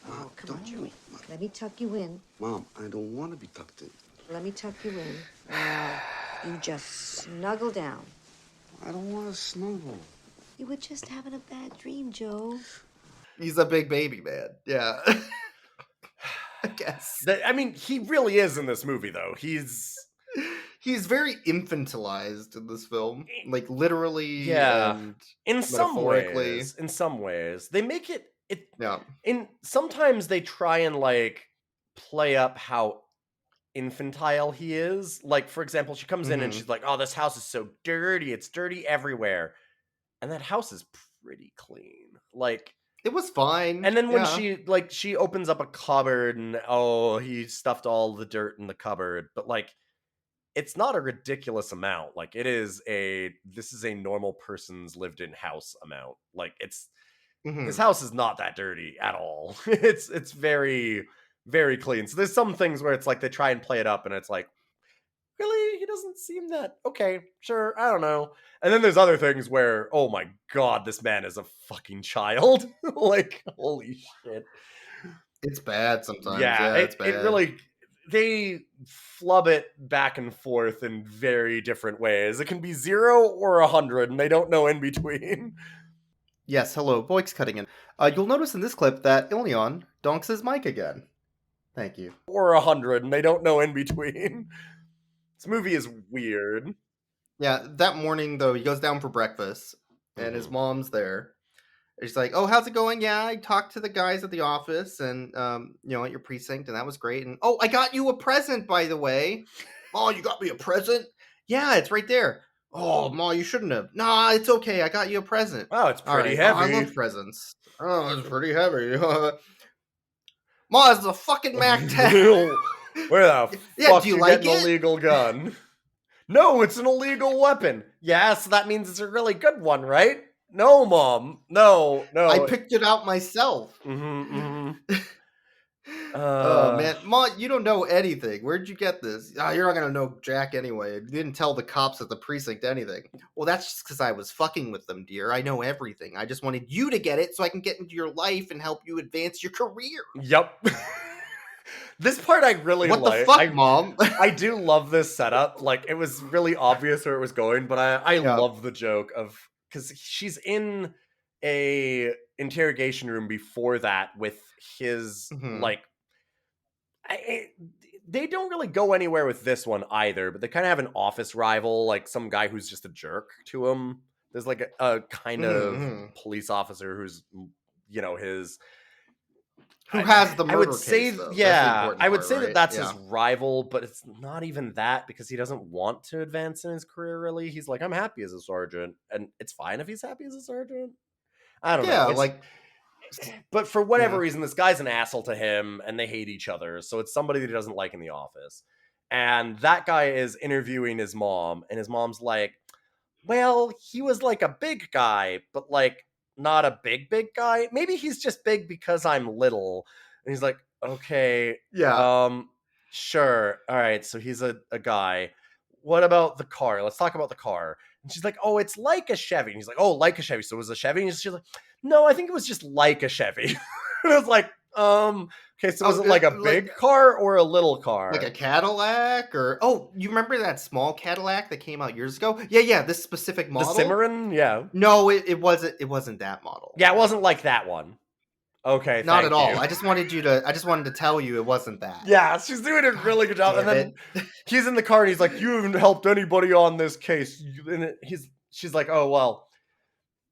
Oh, come on, Joey. Let me tuck you in. Mom, I don't want to be tucked in. Let me tuck you in. Now, you just snuggle down. I don't want to snuggle. You were just having a bad dream, Joe. He's a big baby man. Yeah. I guess. I mean, he really is in this movie, though. He's very infantilized in this film. Like, literally. Yeah. And in some metaphorically. ways. In some ways. They make it. Yeah. Sometimes they try and, like, play up how infantile he is. Like, for example, she comes in and she's like, "Oh, this house is so dirty. It's dirty everywhere." And that house is pretty clean. Like, it was fine. And then when she opens up a cupboard and he stuffed all the dirt in the cupboard, but like it's not a ridiculous amount. Like this is a normal person's lived in house amount. Like his house is not that dirty at all. It's very, very clean. So there's some things where it's like they try and play it up and it's like, really? He doesn't seem that... Okay, sure, I don't know. And then there's other things where, oh my god, this man is a fucking child. Like, holy shit. It's bad sometimes. Yeah, it's bad. It really... They flub it back and forth in very different ways. It can be 0 or 100, and they don't know in between. Yes, hello, Boyk's cutting in. You'll notice in this clip that Ilion donks his mic again. Thank you. Or 100, and they don't know in between. This movie is weird. Yeah, that morning, though, he goes down for breakfast, and his mom's there. She's like, "Oh, how's it going? Yeah, I talked to the guys at the office, and, at your precinct, and that was great. And, oh, I got you a present, by the way." "Oh, you got me a present?" "Yeah, it's right there." "Oh, Ma, you shouldn't have." "Nah, it's okay. I got you a present." Oh, it's pretty heavy. heavy. I love presents. "Oh, it's pretty heavy." "Ma, it's a fucking Mac-10. Where the fuck do you you like get an illegal gun? No, it's an illegal weapon. Yeah, so that means it's a really good one, right? No, Mom. No. I picked it out myself. Man, Ma, you don't know anything. Where'd you get this? You're not gonna know jack anyway. You didn't tell the cops at the precinct anything. Well, that's just because I was fucking with them, dear. I know everything. I just wanted you to get it so I can get into your life and help you advance your career. Yep. This part I really like. What the fuck, Mom? I do love this setup. Like, it was really obvious where it was going, but I love the joke of... Because she's in a interrogation room before that with his, like... They don't really go anywhere with this one either, but they kind of have an office rival, like some guy who's just a jerk to him. There's like a kind of police officer who's, his... Who has the murder I would case, say, though. yeah, I would say right? that's his rival, but it's not even that because he doesn't want to advance in his career, really. He's like, I'm happy as a sergeant, and it's fine if he's happy as a sergeant. I don't know. But for whatever reason, this guy's an asshole to him, and they hate each other, so it's somebody that he doesn't like in the office. And that guy is interviewing his mom, and his mom's like, well, he was like a big guy, but like, not a big guy. Maybe he's just big because I'm little. And he's like, okay, sure. All right. So he's a guy. What about the car? Let's talk about the car. And she's like, oh, it's like a Chevy. And he's like, oh, like a Chevy. So it was a Chevy? And she's like, no, I think it was just like a Chevy. And I was like, okay, so was it like a big car or a little car? Like a Cadillac or... Oh, you remember that small Cadillac that came out years ago? Yeah, this specific model. The Cimarron? Yeah. No, it wasn't that model. Yeah, it wasn't like that one. Okay, not at all. I just wanted to tell you it wasn't that. Yeah, she's doing a really good job. And then he's in the car and he's like, you haven't helped anybody on this case. And she's like, oh, well,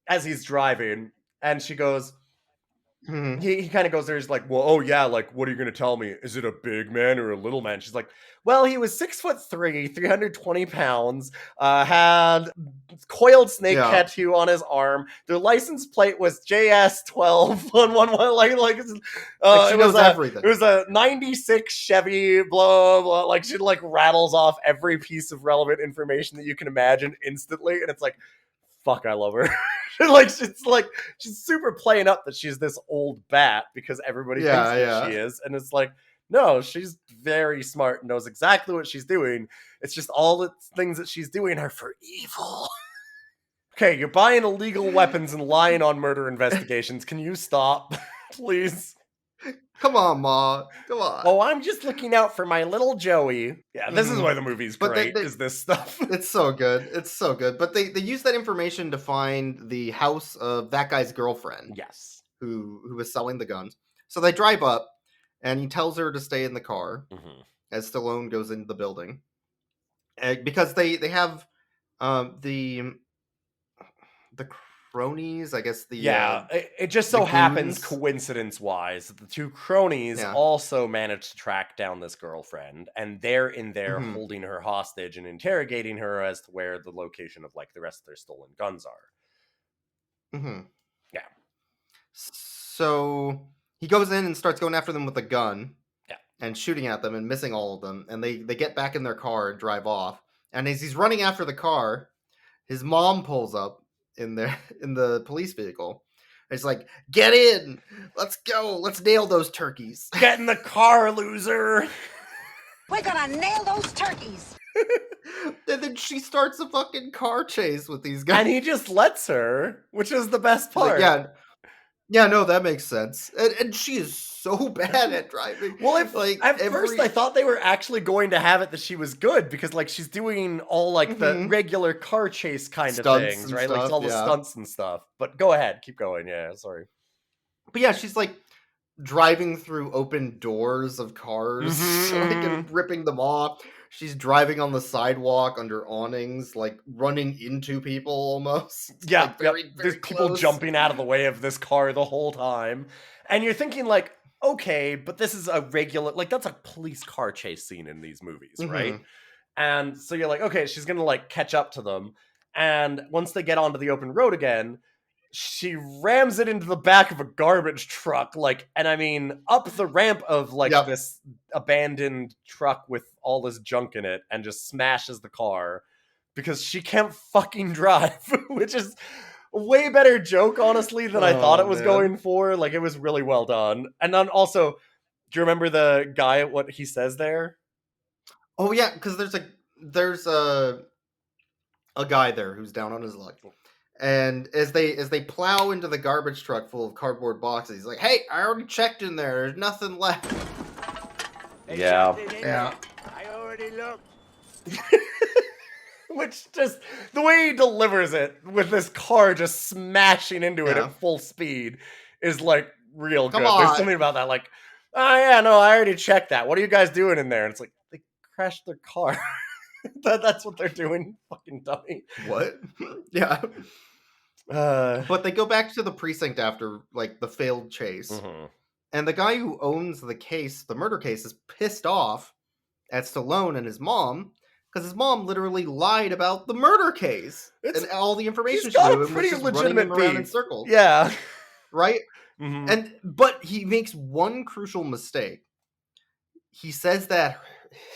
as he's driving, and she goes, Mhm. he kind of goes there. He's like, well, oh yeah, like, what are you gonna tell me? Is it a big man or a little man? She's like, well, he was 6'3", 320 pounds, had coiled snake Yeah. tattoo on his arm. Their license plate was JS12111. Like, she it knows was everything. It was a '96 Chevy. Blah blah. Like, she like rattles off every piece of relevant information that you can imagine instantly, and it's like, fuck, I love her. She's super playing up that she's this old bat because everybody thinks that she is, and it's like, no, she's very smart and knows exactly what she's doing. It's just all the things that she's doing are for evil. Okay, you're buying illegal weapons and lying on murder investigations. Can you stop, please? Come on, Ma. Come on. Oh, I'm just looking out for my little Joey. Yeah, this is why the movie's great, is this stuff. It's so good. It's so good. But they use that information to find the house of that guy's girlfriend. Yes. Who was selling the guns. So they drive up, and he tells her to stay in the car as Stallone goes into the building. Because they have the cronies, I guess. It just so happens, coincidence-wise, that the two cronies also managed to track down this girlfriend, and they're in there holding her hostage and interrogating her as to where the location of like the rest of their stolen guns are. Yeah. So he goes in and starts going after them with a gun. And shooting at them and missing all of them. And they get back in their car and drive off. And as he's running after the car, his mom pulls up in the police vehicle. It's like, get in! Let's go! Let's nail those turkeys! Get in the car, loser! We're gonna nail those turkeys! And then she starts a fucking car chase with these guys. And he just lets her, which is the best part. Like, yeah, no, that makes sense. And she is so bad at driving. Well, at first I thought they were actually going to have it that she was good, because like she's doing all like the regular car chase kind Stunts of things, and right? stuff, Like all the stunts and stuff. But go ahead, keep going. Yeah, sorry. But yeah, she's like driving through open doors of cars, and ripping them off. She's driving on the sidewalk under awnings, like running into people almost. Yeah, like, very there's people jumping out of the way of this car the whole time. And you're thinking like, okay, but this is a regular, like that's a police car chase scene in these movies, right? And so you're like, okay, she's gonna like catch up to them. And once they get onto the open road again, she rams it into the back of a garbage truck, like, and I mean, up the ramp of like this abandoned truck with all this junk in it, and just smashes the car because she can't fucking drive, which is a way better joke, honestly, than I thought it was going for. Like, it was really well done. And then also, do you remember the guy, what he says there? Oh yeah, because there's a guy there who's down on his luck. And as they plow into the garbage truck full of cardboard boxes, he's like, "Hey, I already checked in there. There's nothing left." Yeah. I already looked. Which just, the way he delivers it with this car just smashing into it at full speed is like real good. There's something about that, like, oh yeah, no, I already checked that. What are you guys doing in there? And it's like, they crashed their car. That's what they're doing, fucking dummy. What? Yeah. But they go back to the precinct after like the failed chase, and the guy who owns the case, the murder case, is pissed off at Stallone and his mom because his mom literally lied about the murder case and all the information. He's got she a pretty legitimate around in beef. circles. Yeah, right. But he makes one crucial mistake. He says that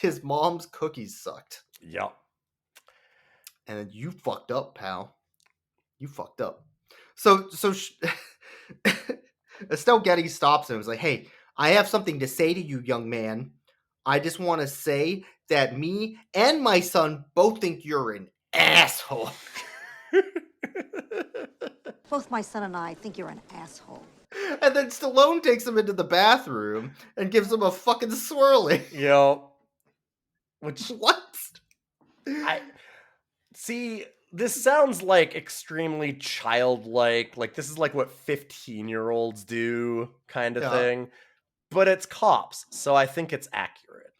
his mom's cookies sucked. Yep. And you fucked up, pal. You fucked up. So Estelle Getty stops him and is like, "Hey, I have something to say to you, young man. I just want to say that me and my son both think you're an asshole." Both my son and I think you're an asshole. And then Stallone takes him into the bathroom and gives him a fucking swirly. Yo. Which, what? I see. This sounds like extremely childlike. Like, this is like what 15-year-olds do kind of thing. But it's cops, so I think it's accurate.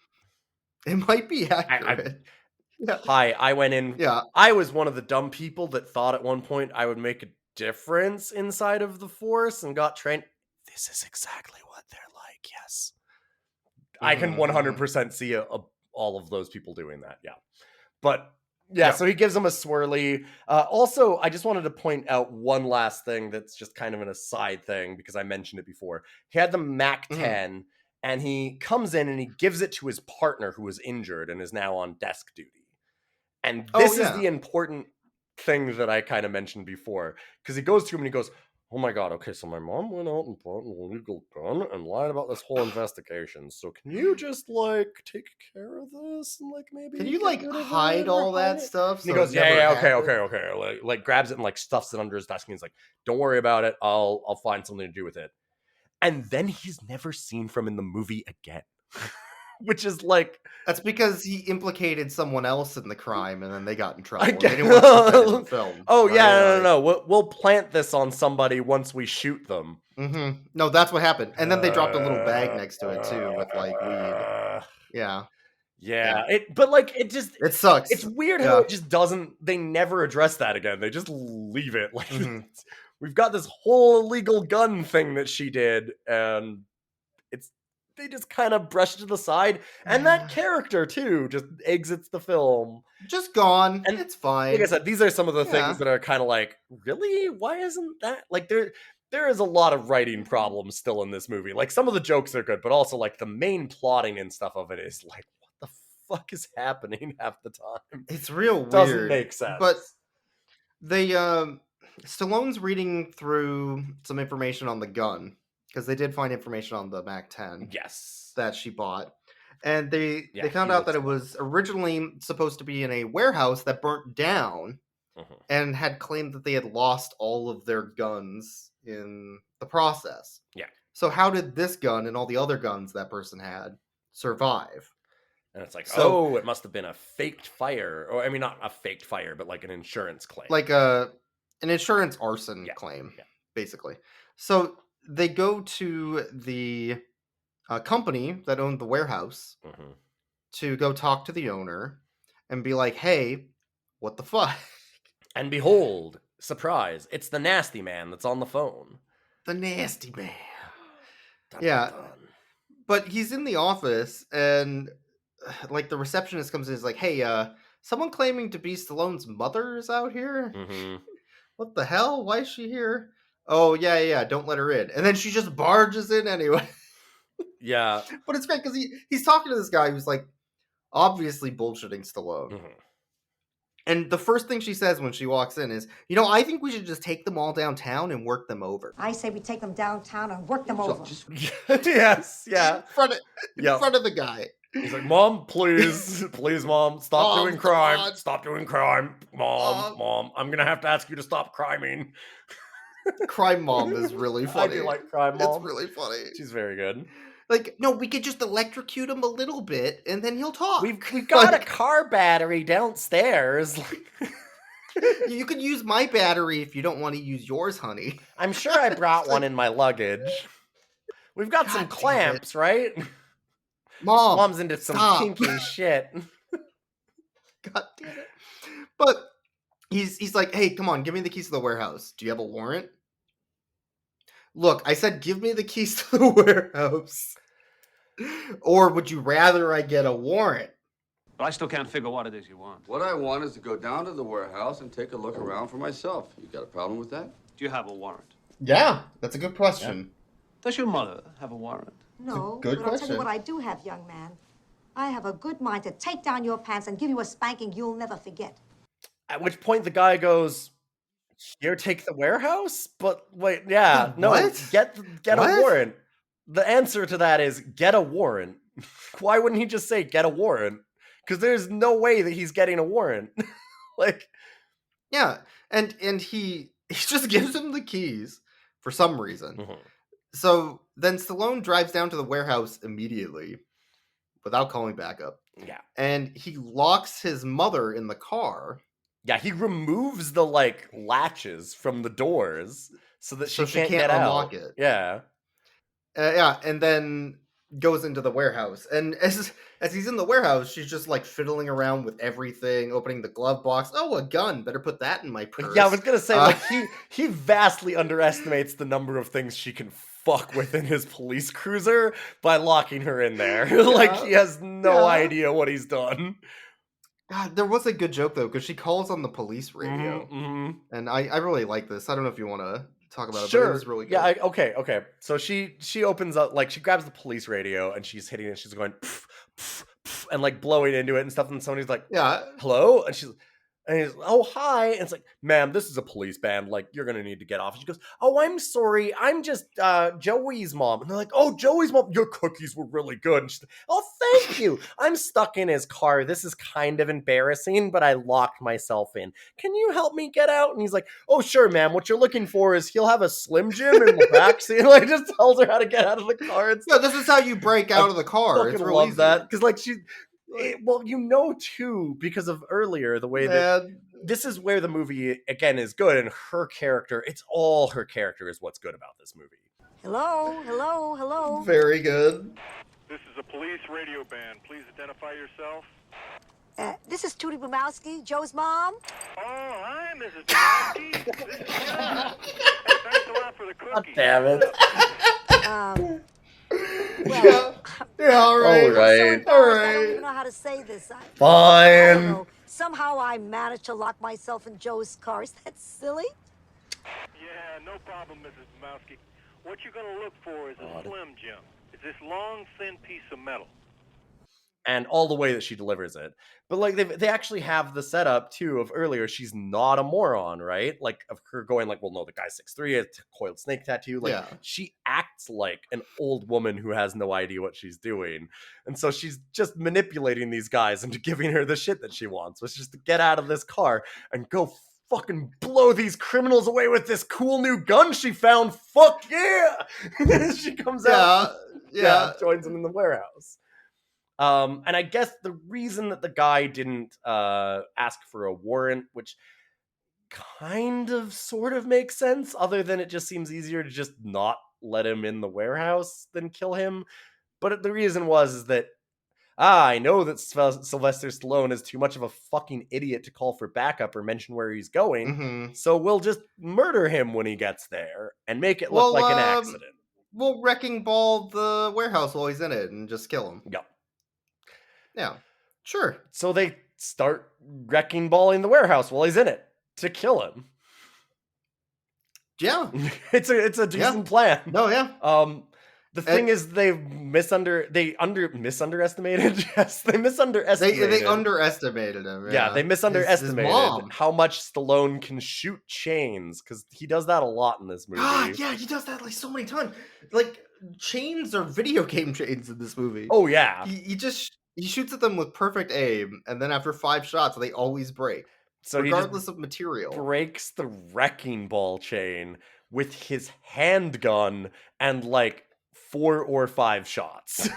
It might be accurate. Hi, I went in. Yeah. I was one of the dumb people that thought at one point I would make a difference inside of the Force and got trained. This is exactly what they're like. Yes, I can 100% see all of those people doing that. Yeah, but yeah, so he gives him a swirly. Also, I just wanted to point out one last thing that's just kind of an aside thing because I mentioned it before. He had the Mac 10, and he comes in and he gives it to his partner who was injured and is now on desk duty. And this is the important thing that I kind of mentioned before, because he goes to him and he goes, "Oh my God, okay, so my mom went out and bought an illegal gun and lied about this whole investigation. So can you just like take care of this and like maybe can you like hide all that stuff?" And he goes, "Yeah, okay." Like grabs it and like stuffs it under his desk and he's like, "Don't worry about it. I'll find something to do with it." And then he's never seen from in the movie again. Which is like... That's because he implicated someone else in the crime and then they got in trouble. They didn't want to put that in the film. Oh, right, yeah, no. We'll plant this on somebody once we shoot them. Mm-hmm. No, that's what happened. And then they dropped a little bag next to it, too, with, like, weed. Yeah. Yeah. But, like, it just... It sucks. It's weird how it just doesn't... They never address that again. They just leave it. Like, we've got this whole illegal gun thing that she did, and they just kind of brush it to the side, and that character too just exits the film, just gone, and it's fine. Like I said, these are some of the things that are kind of like, really, why isn't that like there is a lot of writing problems still in this movie. Like some of the jokes are good, but also like the main plotting and stuff of it is like, what the fuck is happening half the time? It's real weird. Doesn't make sense. But they Stallone's reading through some information on the gun. Because they did find information on the Mac 10. Yes. That she bought. And they found out that it was originally supposed to be in a warehouse that burnt down and had claimed that they had lost all of their guns in the process. Yeah. So how did this gun and all the other guns that person had survive? And it's like, it must have been a faked fire. Or, I mean, not a faked fire, but like an insurance claim. Like an insurance arson claim, basically. So... They go to the company that owned the warehouse to go talk to the owner and be like, hey, what the fuck? And behold, surprise, it's the nasty man that's on the phone. The nasty man. But he's in the office and like the receptionist comes in and is like, hey, someone claiming to be Stallone's mother is out here? What the hell? Why is she here? Oh, yeah, don't let her in. And then she just barges in anyway. Yeah. But it's great because he's talking to this guy who's like obviously bullshitting Stallone. And the first thing she says when she walks in is, I think we should just take them all downtown and work them over. I say we take them downtown and work them over. Yes, yeah. In front of the guy. He's like, Mom, please, Mom, stop doing crime. God. Stop doing crime. Mom, I'm going to have to ask you to stop criming. Crime Mom is really funny. I do like Crime Mom. It's really funny. She's very good. Like, no, we could just electrocute him a little bit, and then he'll talk. We've got a car battery downstairs. You could use my battery if you don't want to use yours, honey. I'm sure I brought one in my luggage. We've got some clamps, right? Mom's into some kinky shit. God damn it. But... He's like, hey, come on, give me the keys to the warehouse. Do you have a warrant? Look, I said give me the keys to the warehouse. Or would you rather I get a warrant? But I still can't figure what it is you want. What I want is to go down to the warehouse and take a look around for myself. You got a problem with that? Do you have a warrant? Yeah, that's a good question. Yeah. Does your mother have a warrant? No, good but question. I'll tell you what I do have, young man. I have a good mind to take down your pants and give you a spanking you'll never forget. At which point the guy goes, "Here, take the warehouse?" But wait, yeah, no, what? Get a warrant. The answer to that is get a warrant. Why wouldn't he just say get a warrant? Because there's no way that he's getting a warrant. Like, yeah, and he just gives him the keys for some reason. So then Stallone drives down to the warehouse immediately without calling backup. Yeah, and he locks his mother in the car. Yeah, he removes the like latches from the doors so that she can't get unlock out. It. Yeah. Yeah, and then goes into the warehouse, and as he's in the warehouse, she's just like fiddling around with everything, opening the glove box. Oh, a gun! Better put that in my purse. Yeah, I was gonna say like he vastly underestimates the number of things she can fuck with in his police cruiser by locking her in there. Like he has no idea what he's done. God, there was a good joke though, because she calls on the police radio, and I really like this. I don't know if you want to talk about it, but it was really good. Yeah, okay. So she opens up, like, she grabs the police radio and she's hitting it. She's going pff, pff, pff, and like blowing into it and stuff. And somebody's like, yeah, hello, and he's, oh, hi. And it's like, ma'am, this is a police band. Like, you're going to need to get off. And she goes, oh, I'm sorry. I'm just Joey's mom. And they're like, oh, Joey's mom, your cookies were really good. And she's like, oh, thank you. I'm stuck in his car. This is kind of embarrassing, but I locked myself in. Can you help me get out? And he's like, oh, sure, ma'am. What you're looking for is he'll have a Slim Jim in the backseat. And like, just tells her how to get out of the car. Yeah, this is how you break out of the car. It's really love that. Because, like, well, you know, too, because of earlier, the way that this is where the movie, again, is good, and her character, it's all her character is what's good about this movie. Hello. Very good. This is a police radio band. Please identify yourself. This is Tootie Bumowski, Joe's mom. Oh, hi, Mrs. Bumowski. This is John. Hey, thanks a lot for the cookies. God damn it. Well, yeah, all right. I don't even know how to say this. Fine. I don't know. Somehow I managed to lock myself in Joe's car. Is that silly? Yeah, no problem, Mrs. Bumowski. What you're going to look for is a Slim Jim. It's this long, thin piece of metal. And all the way that she delivers it. But like they actually have the setup too of earlier, she's not a moron, right? Like of her going like, well, no, the guy's 6'3", a coiled snake tattoo. Like she acts like an old woman who has no idea what she's doing. And so she's just manipulating these guys into giving her the shit that she wants, which is to get out of this car and go fucking blow these criminals away with this cool new gun she found. Fuck yeah! She comes out. Yeah, joins them in the warehouse. And I guess the reason that the guy didn't ask for a warrant, which kind of sort of makes sense, other than it just seems easier to just not let him in the warehouse than kill him. But the reason is that, I know that Sylvester Stallone is too much of a fucking idiot to call for backup or mention where he's going, so we'll just murder him when he gets there and make it look like an accident. We'll wrecking ball the warehouse while he's in it and just kill him. Yep. Yeah, sure. So they start wrecking balling the warehouse while he's in it to kill him. Yeah, it's a decent plan. No, yeah. The thing is, they misunderestimated. Yes, they misunderestimated. They underestimated him. Yeah, they misunderestimated how much Stallone can shoot chains, because he does that a lot in this movie. Yeah, he does that like so many times. Like chains are video game chains in this movie. Oh yeah, he shoots at them with perfect aim, and then after 5 shots, they always break. So regardless of material, breaks the wrecking ball chain with his handgun and like 4 or 5 shots,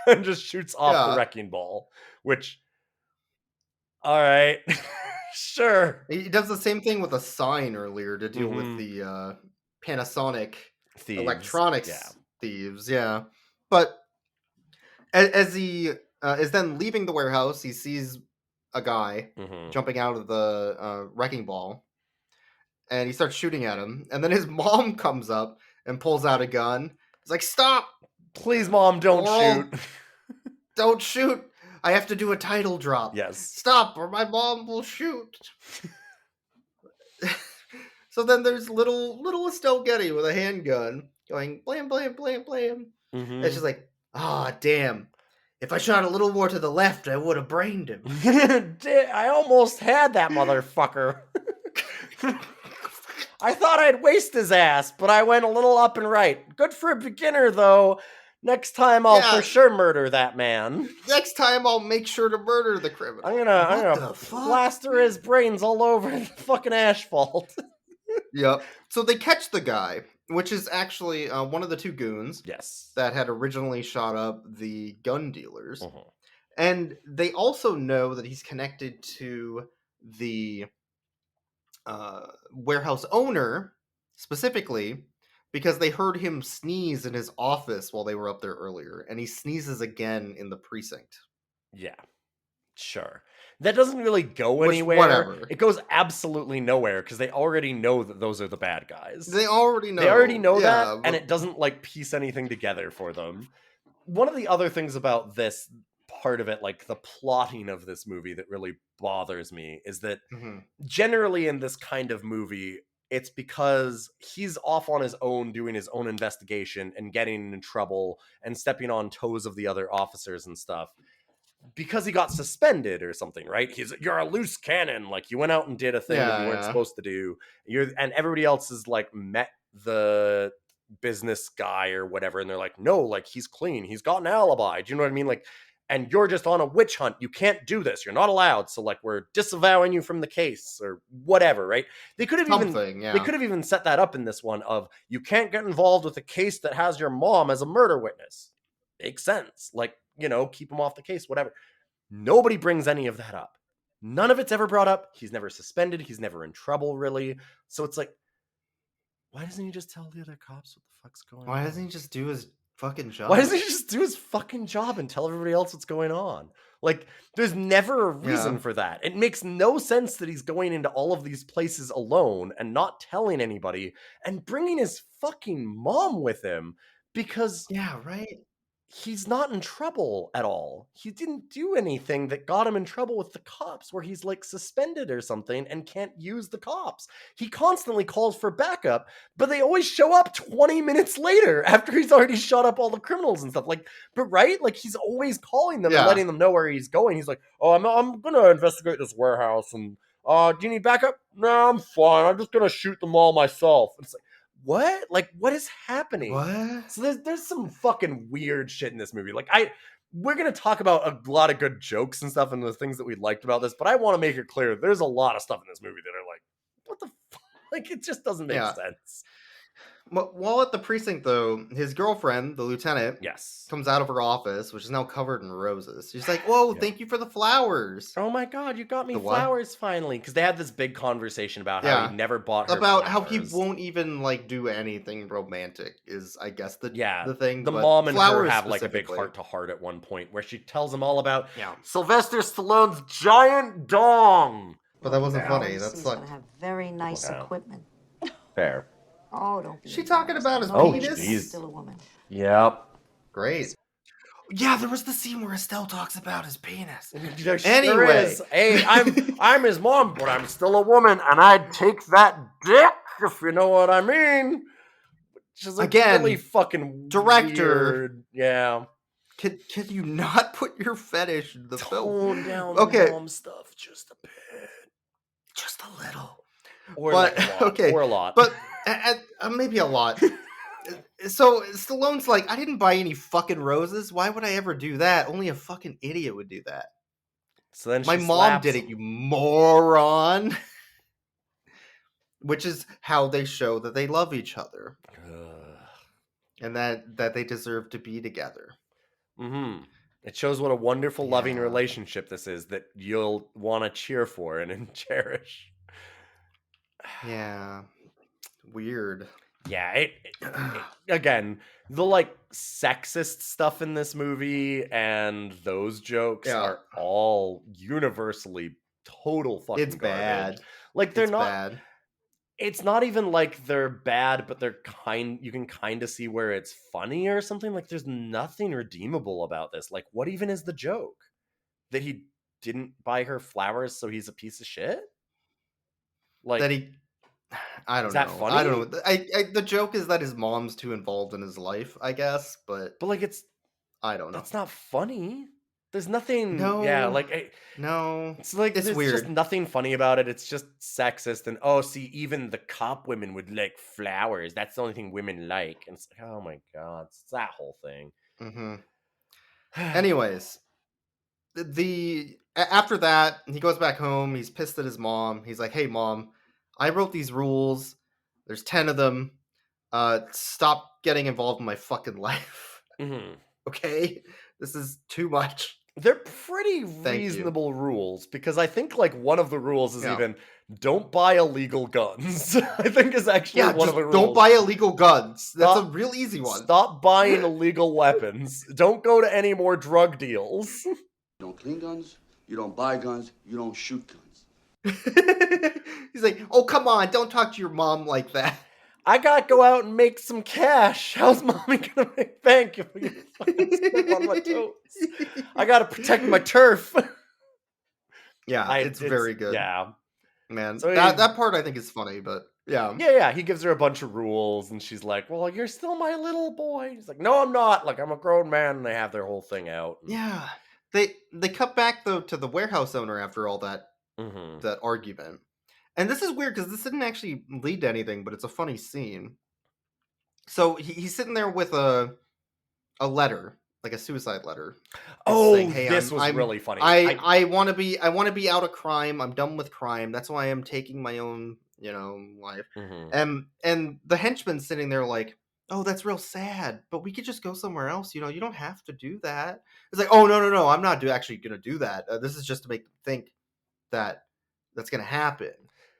and just shoots off the wrecking ball. Which, all right, sure. He does the same thing with a sign earlier to deal with the Panasonic thieves. Electronics thieves. Yeah, but as he is then leaving the warehouse, he sees a guy jumping out of the wrecking ball, and he starts shooting at him. And then his mom comes up and pulls out a gun. He's like, "Stop! Please, Mom, don't shoot! Don't shoot! I have to do a title drop. Yes, stop, or my mom will shoot." So then there's little Estelle Getty with a handgun going blam blam blam blam. And she's like, damn. If I shot a little more to the left, I would have brained him. I almost had that motherfucker. I thought I'd waste his ass, but I went a little up and right. Good for a beginner, though. Next time I'll for sure murder that man. Next time I'll make sure to murder the criminal. I'm gonna plaster his brains all over the fucking asphalt. Yep. So they catch the guy, which is actually one of the 2 goons. Yes. That had originally shot up the gun dealers. And they also know that he's connected to the warehouse owner, specifically because they heard him sneeze in his office while they were up there earlier, and he sneezes again in the precinct. Yeah, sure. That doesn't really go Which, anywhere. whatever. It goes absolutely nowhere because they already know that those are the bad guys. They already know. They already know Yeah, that, and it doesn't like piece anything together for them. One of the other things about this part of it, like the plotting of this movie that really bothers me, is that generally in this kind of movie, it's because he's off on his own doing his own investigation and getting in trouble and stepping on toes of the other officers and stuff because he got suspended or something, right? You're a loose cannon, like you went out and did a thing that you weren't supposed to do. And everybody else has like met the business guy or whatever, and they're like, no, like he's clean, he's got an alibi. Do you know what I mean? Like, and you're just on a witch hunt. You can't do this. You're not allowed. So like we're disavowing you from the case or whatever, right? They could have even set that up in this one of you can't get involved with a case that has your mom as a murder witness. Makes sense. Like, you know, keep him off the case, whatever. Nobody brings any of that up. None of it's ever brought up. He's never suspended. He's never in trouble, really. So it's like, why doesn't he just tell the other cops what the fuck's going on? Why doesn't he just do his fucking job? Why doesn't he just do his fucking job and tell everybody else what's going on? Like, there's never a reason for that. It makes no sense that he's going into all of these places alone and not telling anybody and bringing his fucking mom with him because... Yeah, right? He's not in trouble at all. He didn't do anything that got him in trouble with the cops where he's like suspended or something and can't use the cops. He constantly calls for backup, but they always show up 20 minutes later after he's already shot up all the criminals and stuff. Like, but right? Like he's always calling them and letting them know where he's going. He's like, oh, I'm going to investigate this warehouse and do you need backup? No, I'm fine. I'm just going to shoot them all myself. It's like, what? Like, what is happening? What? So there's some fucking weird shit in this movie. Like, we're gonna talk about a lot of good jokes and stuff and the things that we liked about this, but I want to make it clear there's a lot of stuff in this movie that are like, what the fuck? Like, it just doesn't make sense. While at the precinct, though, his girlfriend, the lieutenant, comes out of her office, which is now covered in roses. She's like, whoa, thank you for the flowers. Oh my god, you got me flowers finally. Because they had this big conversation about how he never bought her about flowers. how he won't even, like, do anything romantic is, I guess, the thing. The but mom and her flowers have, like, a big heart-to-heart at one point where she tells him all about Sylvester Stallone's giant dong. But that wasn't funny. That's He's like... gonna have very nice equipment. Fair. Oh, don't be. She talking about his Oh, penis? jeez. Still a woman. Yep. Great. Yeah, there was the scene where Estelle talks about his penis. There sure Anyway. is. Hey, I'm his mom, but I'm still a woman, and I'd take that dick, if you know what I mean. Which is like Again, really fucking director. weird. Yeah. Can you not put your fetish in the film? Tone down Okay. mom stuff just a bit. Just a little. Or But, like a lot. okay, Or a lot. But maybe a lot. So Stallone's like, I didn't buy any fucking roses. Why would I ever do that? Only a fucking idiot would do that. So then My she mom slaps did it, him. you moron. Which is how they show that they love each other. And that they deserve to be together. Mm-hmm. It shows what a wonderful, loving relationship this is that you'll want to cheer for and cherish. Yeah. Weird. Yeah, it again, the like sexist stuff in this movie and those jokes are all universally total fucking It's garbage. bad. Like they're It's not bad. It's not even like they're bad, but they're you can kind of see where it's funny or something. Like there's nothing redeemable about this. Like what even is the joke? That he didn't buy her flowers so he's a piece of shit? Like That he I don't Is know. that funny? I don't know. The joke is that his mom's too involved in his life, I guess, but like it's I don't know. That's not funny. There's nothing. No. Yeah, like no. It's like It's there's weird. just nothing funny about it. It's just sexist and see, even the cop women would like flowers. That's the only thing women like. And it's like, oh my god, it's that whole thing. Mm-hmm. Anyways, after that, he goes back home. He's pissed at his mom. He's like, "Hey, mom, I wrote these rules. There's 10 of them. Stop getting involved in my fucking life. Mm-hmm. Okay, this is too much." They're pretty Thank you. reasonable rules, because I think like one of the rules is Yeah. even don't buy illegal guns. I think is actually one of the rules. Don't buy illegal guns. That's a real easy one. Stop buying illegal weapons. Don't go to any more drug deals. You don't clean guns, you don't buy guns, you don't shoot guns. He's like, oh, come on, don't talk to your mom like that. I gotta go out and make some cash. How's mommy gonna make bank if we fucking step on my toes? I gotta protect my turf. Yeah, it's very good. Yeah. Man, So that part I think is funny, but yeah. Yeah, he gives her a bunch of rules, and she's like, well, you're still my little boy. He's like, no, I'm not. Like, I'm a grown man, and they have their whole thing out. Yeah. They cut back, though, to the warehouse owner after all that that argument. And this is weird, because this didn't actually lead to anything, but it's a funny scene. So he's sitting there with a letter, like a suicide letter. Oh, saying, hey, this was really funny. I want to be out of crime. I'm done with crime. That's why I'm taking my own, life. And the henchman's sitting there like, oh, that's real sad, but we could just go somewhere else. You don't have to do that. It's like, oh, no, I'm not actually going to do that. This is just to make them think that that's going to happen.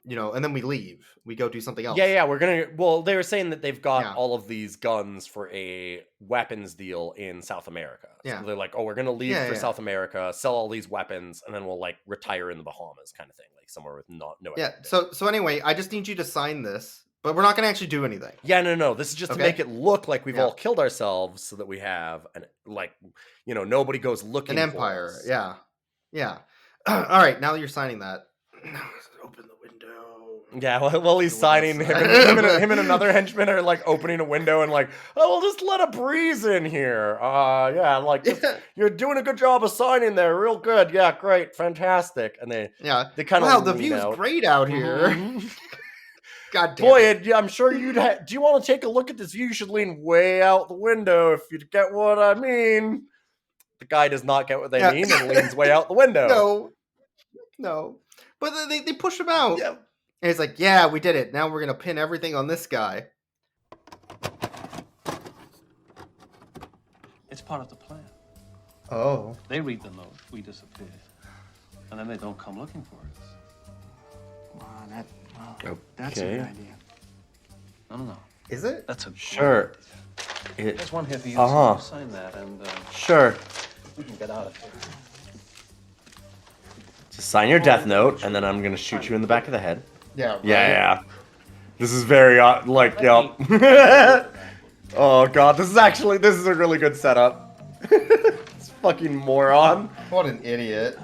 And then we leave. We go do something else. Yeah, they were saying that they've got all of these guns for a weapons deal in South America. So Yeah. they're like, oh, we're going to leave for South America, sell all these weapons, and then we'll like retire in the Bahamas kind of thing, like somewhere with no. Yeah. So anyway, I just need you to sign this, but we're not going to actually do anything. Yeah, no. This is just to make it look like we've Yeah. all killed ourselves, so that we have nobody goes looking An for empire. us. Yeah. All right. Now that you're signing that, open the window. Yeah, while he's signing, him and another henchman are like opening a window and like, oh, we'll just let a breeze in here. You're doing a good job of signing there, real good. Yeah, great, fantastic. And they kind of the view's great out here. God damn boy, it. I'm sure you'd. Do you want to take a look at this view? You should lean way out the window if you get what I mean. The guy does not get what they mean and leans way out the window. No. But they push him out. Yeah. And he's like, yeah, we did it. Now we're going to pin everything on this guy. It's part of the plan. Oh. They read the note, we disappear. And then they don't come looking for us. That's a good idea. No. Is it? That's a Sure. There's one here for you. Uh-huh. So sign that and Sure. we can get out of here. Just sign your death note, and then I'm gonna shoot you in the back of the head. Yeah. Right. Yeah. This is very yup. Oh god, this is a really good setup. This fucking moron. What an idiot.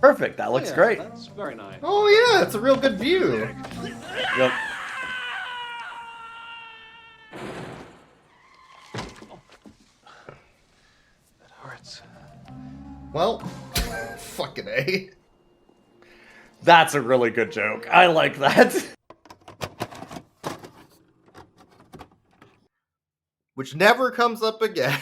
Perfect. That looks great. That's very nice. Oh yeah, it's a real good view. Yep. That hurts. Well, fucking A. That's a really good joke. I like that. Which never comes up again.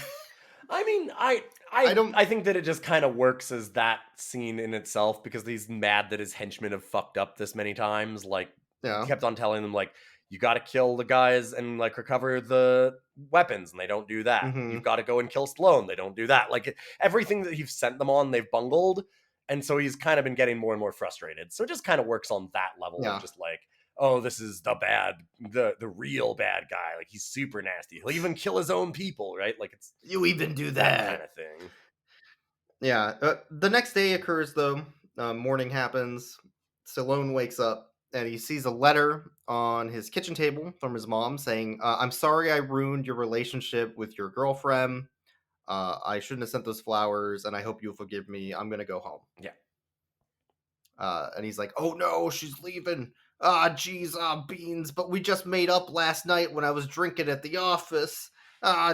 I mean, I think that it just kind of works as that scene in itself, because he's mad that his henchmen have fucked up this many times. Like, Yeah. he kept on telling them, like, you got to kill the guys and like recover the weapons, and they don't do that. Mhm. You've got to go and kill Stallone. They don't do that. Like, everything that he's sent them on, they've bungled. And so he's kind of been getting more and more frustrated. So it just kind of works on that level Yeah. of just like, oh, this is the real bad guy. Like, he's super nasty. He'll even kill his own people, right? Like, it's You even do that that. kind of thing. Yeah. The next day occurs, though. Morning happens. Stallone wakes up and he sees a letter on his kitchen table from his mom saying, I'm sorry I ruined your relationship with your girlfriend. I shouldn't have sent those flowers, and I hope you'll forgive me. I'm going to go home. Yeah. And he's like, oh no, she's leaving. Geez, beans. But we just made up last night when I was drinking at the office.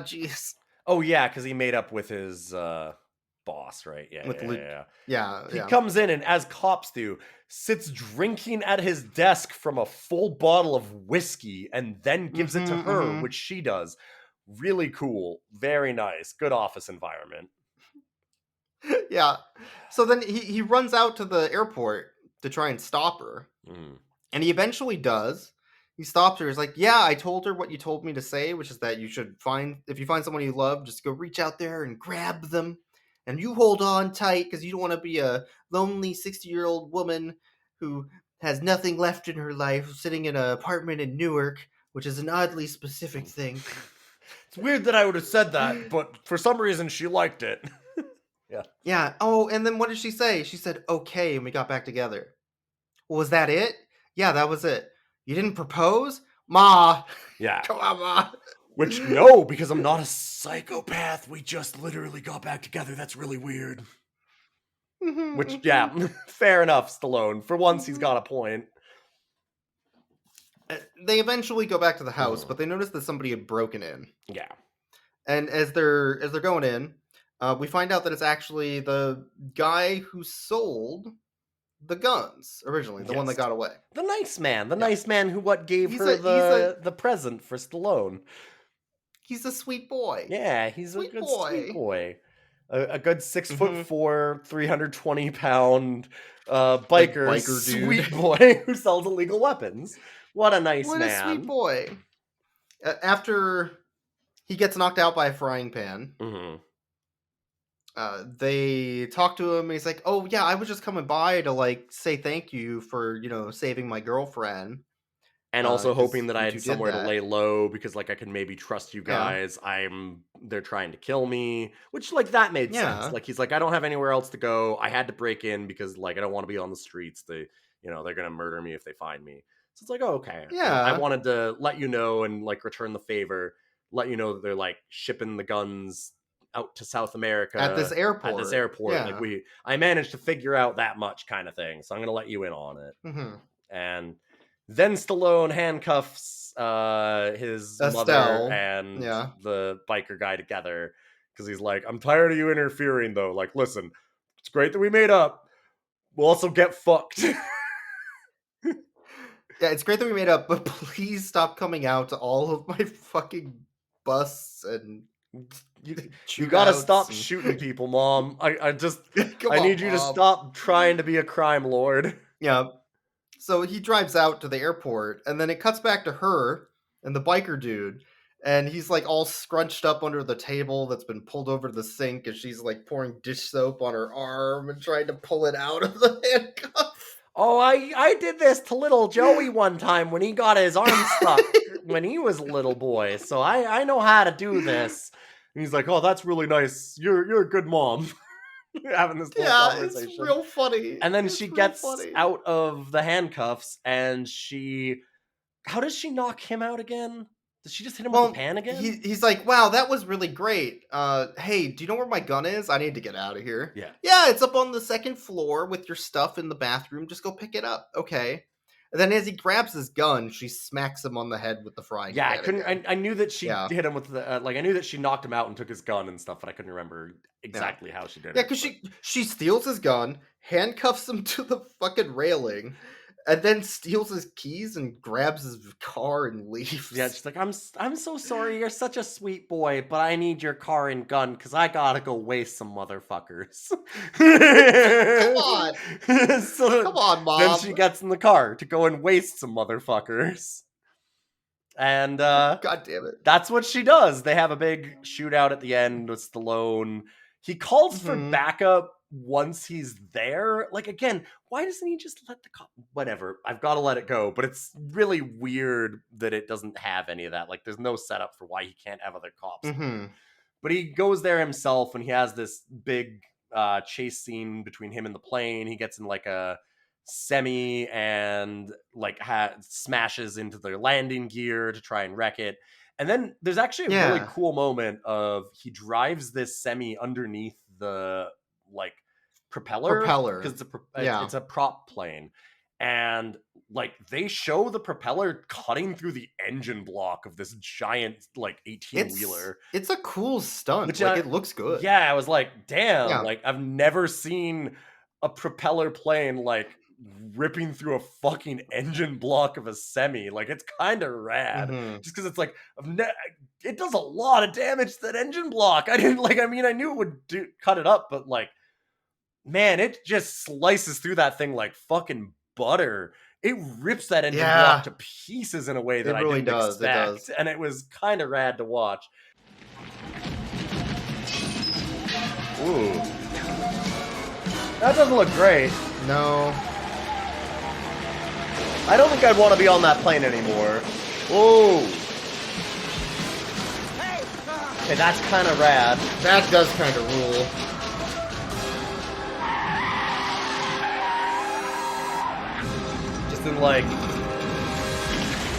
Geez. Oh, yeah, because he made up with his boss, right? Yeah, With Luke. yeah. He Yeah. comes in and, as cops do, sits drinking at his desk from a full bottle of whiskey and then gives it to her, which she does. Really cool. Very nice. Good office environment. Yeah. So then he runs out to the airport to try and stop her. Mm. And he eventually does. He stops her. He's like, yeah, I told her what you told me to say, which is that if you find someone you love, just go reach out there and grab them. And you hold on tight because you don't want to be a lonely 60-year-old woman who has nothing left in her life sitting in an apartment in Newark, which is an oddly specific thing. It's weird that I would have said that, but for some reason she liked it. Yeah. Yeah. Oh, and then what did she say? She said, okay, and we got back together. Well, was that it? Yeah, that was it. You didn't propose? Ma! Yeah. Come on, Ma! Which, no, because I'm not a psychopath. We just literally got back together. That's really weird. Which, yeah, fair enough, Stallone. For once, he's got a point. They eventually go back to the house, but they notice that somebody had broken in. Yeah. And as they're going in, we find out that it's actually the guy who sold the guns originally, the one that got away. The nice man. The nice man who gave He's her the present for Stallone. He's a sweet boy. Yeah, he's sweet a good boy. sweet boy. A good 6'4", 320-pound biker dude. sweet boy who sells illegal weapons. What a nice man. What a sweet boy. After he gets knocked out by a frying pan, they talk to him, and he's like, oh, yeah, I was just coming by to, say thank you for, saving my girlfriend. And also hoping that I had somewhere to lay low because, I could maybe trust you guys. Yeah. They're trying to kill me, which, that made sense. He's like, I don't have anywhere else to go. I had to break in because, I don't want to be on the streets. They're going to murder me if they find me. So it's like, oh, okay. Yeah. I wanted to let you know and, return the favor. Let you know that they're, shipping the guns out to South America. At this airport. Yeah. I managed to figure out that much kind of thing. So I'm going to let you in on it. Mm-hmm. And then Stallone handcuffs his Estelle. mother and the biker guy together because he's like, I'm tired of you interfering, though. Listen, it's great that we made up. We'll also get fucked. Yeah, it's great that we made up, but please stop coming out to all of my fucking busts and you gotta stop shooting people, Mom. I need you to stop trying to be a crime lord. Yeah. So he drives out to the airport, and then it cuts back to her and the biker dude, and he's all scrunched up under the table that's been pulled over to the sink, and she's pouring dish soap on her arm and trying to pull it out of the handcuff. Oh, I did this to little Joey one time when he got his arm stuck when he was a little boy, so I know how to do this. And he's like, oh, that's really nice. You're a good mom. Having this little conversation. It's real funny. And then she gets out of the handcuffs, and how does she knock him out again? Does she just hit him with a pan again? He's like, wow, that was really great. Hey, do you know where my gun is? I need to get out of here. Yeah. Yeah, it's up on the second floor with your stuff in the bathroom. Just go pick it up. Okay. And then as he grabs his gun, she smacks him on the head with the frying pan. I knew that she hit him with the I knew that she knocked him out and took his gun and stuff, but I couldn't remember exactly how she did it. Yeah, because she steals his gun, handcuffs him to the fucking railing, and then steals his keys and grabs his car and leaves. Yeah, she's like, I'm so sorry. You're such a sweet boy, but I need your car and gun because I gotta go waste some motherfuckers. Come on. Come on, Mom. Then she gets in the car to go and waste some motherfuckers. And God damn it. That's what she does. They have a big shootout at the end with Stallone. He calls for backup once he's there. Again, why doesn't he just let the cop? Whatever, I've got to let it go. But it's really weird that it doesn't have any of that. There's no setup for why he can't have other cops. But he goes there himself, and he has this big chase scene between him and the plane. He gets in a semi and smashes into their landing gear to try and wreck it. And then there's actually a really cool moment of he drives this semi underneath the propeller because it's a prop plane, and they show the propeller cutting through the engine block of this giant 18-wheeler. It's a cool stunt. It looks good. Yeah, I was like, damn, I've never seen a propeller plane ripping through a fucking engine block of a semi. It's kind of rad. Just because it's it does a lot of damage to that engine block. I didn't I knew it would cut it up, but man, it just slices through that thing like fucking butter. it rips that engine Yeah. block to pieces in a way that It I really didn't does, it expect. does. And it was kind of rad to watch. Ooh. That doesn't look great. No. I don't think I'd want to be on that plane anymore. Whoa. Okay, that's kind of rad. That does kind of rule. Just in like,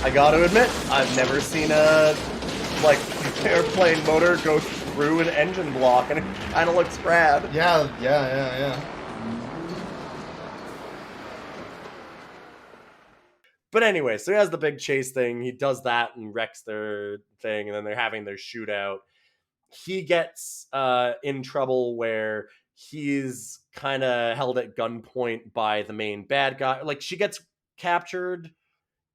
I gotta admit, I've never seen a like airplane motor go through an engine block, and it kind of looks rad. Yeah. But anyway, so he has the big chase thing. He does that and wrecks their thing, and then they're having their shootout. He gets in trouble where he's kind of held at gunpoint by the main bad guy. Like, she gets captured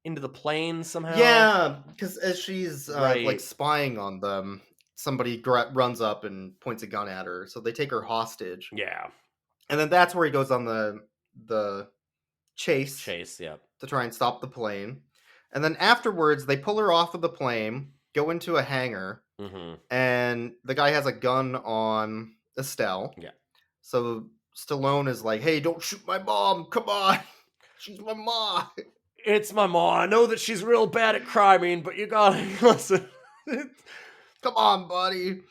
into the plane somehow. Yeah, because as she's Right. like spying on them, somebody runs up and points a gun at her, so they take her hostage. Yeah. And then that's where he goes on the chase. Chase, yeah. To try and stop the plane. And then afterwards, they pull her off of the plane, go into a hangar, and the guy has a gun on Estelle. Yeah. So Stallone is like, hey, don't shoot my mom. Come on. She's my mom. It's my mom. I know that she's real bad at criming, but you gotta listen. Come on, buddy.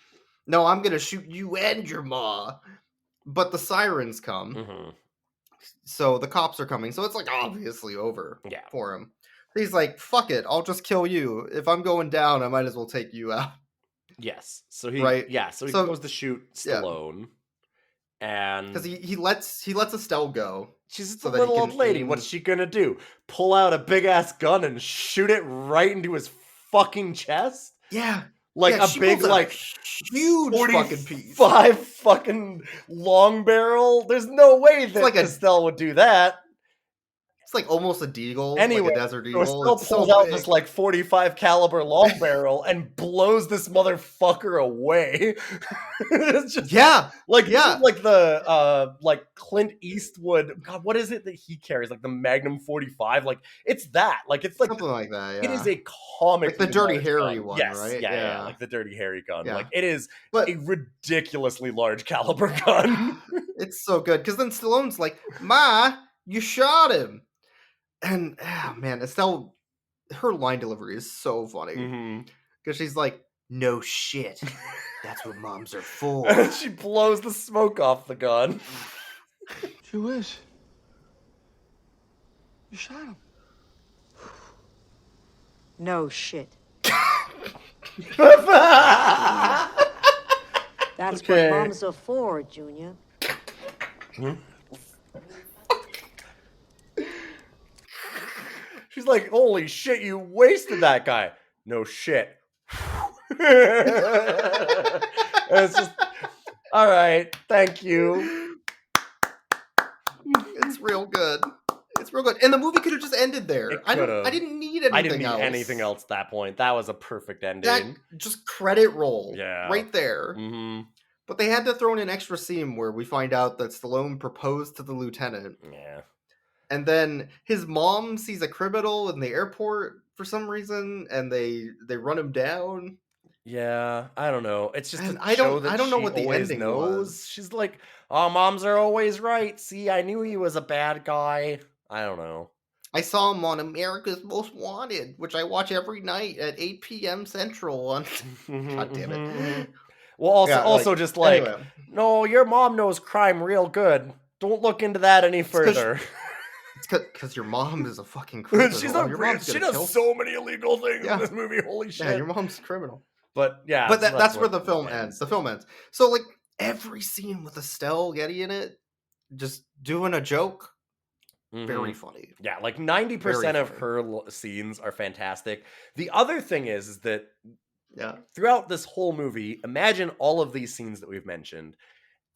No, I'm going to shoot you and your ma. But the sirens come. So the cops are coming. So it's like obviously over for him. He's like, fuck it. I'll just kill you. If I'm going down, I might as well take you out. Yes. So he so he So- goes to shoot Stallone. And Because he lets Estelle go. she's so a that he little can old lady. aim- What's she gonna do? Pull out a big ass gun and shoot it right into his fucking chest? Yeah. Like Yeah, a she big, pulls out a like, huge fucking piece. 45 fucking long barrel? There's no way that like a- Estelle would do that. It's like almost a deagle. Anyway, like a desert so eagle. Estelle It's pulls so out big. this like 45 caliber long barrel and blows this motherfucker away. It's just like the like Clint Eastwood. God, what is it that he carries? Like the Magnum 45. Like it's that. Like it's like something like that. Yeah. it is a comic. Like the Dirty Harry one, yes, right? Yeah, like the Dirty Harry gun. Yeah. Like it is But- a ridiculously large caliber gun. It's so good because then Stallone's like, "Ma, you shot him," and man, Estelle, her line delivery is so funny because she's like, "No shit, that's what moms are for." And she blows the smoke off the gun. She wish. You shot him. No shit. That's Okay. what moms are for, Junior. She's like, holy shit, you wasted that guy. No shit. It's just, all right, thank you. It's real good. It's real good, and the movie could have just ended there. It I could've. didn't need anything I didn't need else. anything else at that point. That was a perfect ending. That just credit roll, Yeah. right there. But they had to throw in an extra scene where we find out that Stallone proposed to the lieutenant. Yeah. And then his mom sees a criminal in the airport for some reason, and they run him down. Yeah, I don't know. It's just And a I show don't- that I don't know she what the always ending knows. was. She's like, oh, moms are always right. See, I knew he was a bad guy. I don't know. I saw him on America's Most Wanted, which I watch every night at 8 p.m. Central on... God damn it. Well, also, Yeah, also like, just like, anyway. no, your mom knows crime real good. Don't look into that any 'cause further. It's because your mom is a fucking criminal. She's Your mom's she gonna does kill- so many illegal things Yeah. in this movie. Holy shit. Yeah, your mom's a criminal. But yeah. But so that's where what the film ends. The film ends. So, like, every scene with Estelle Getty in it, just doing a joke, very funny. Yeah, like 90% of her scenes are fantastic. The other thing is that throughout this whole movie, imagine all of these scenes that we've mentioned,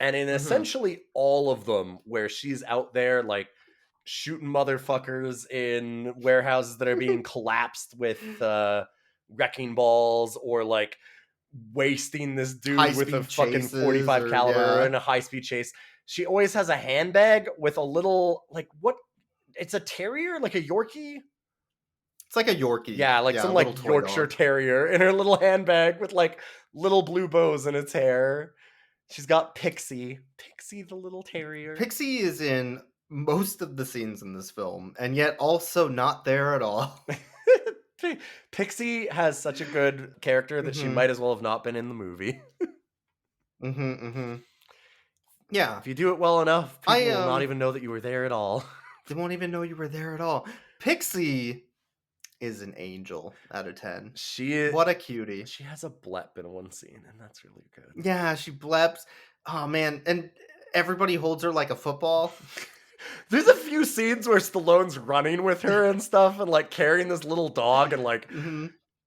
and in essentially all of them where she's out there like shooting motherfuckers in warehouses that are being collapsed with wrecking balls, or like wasting this dude with a High-speed fucking chases 45 or- caliber yeah. in a high-speed chase. She always has a handbag with a little, like, what it's a terrier, like a Yorkie. It's like a Yorkie. Yeah, like some like Yorkshire Terrier in her little handbag with like little blue bows in its hair. She's got Pixie the little terrier. Pixie is in most of the scenes in this film, and yet also not there at all. Pixie has such a good character that she might as well have not been in the movie. Yeah. If you do it well enough, people will not even know that you were there at all. They won't even know you were there at all. Pixie is an angel out of 10. What a cutie. She has a blep in one scene, and that's really good. Yeah, she bleps. Oh, man. And everybody holds her like a football. There's a few scenes where Stallone's running with her and stuff and like carrying this little dog and like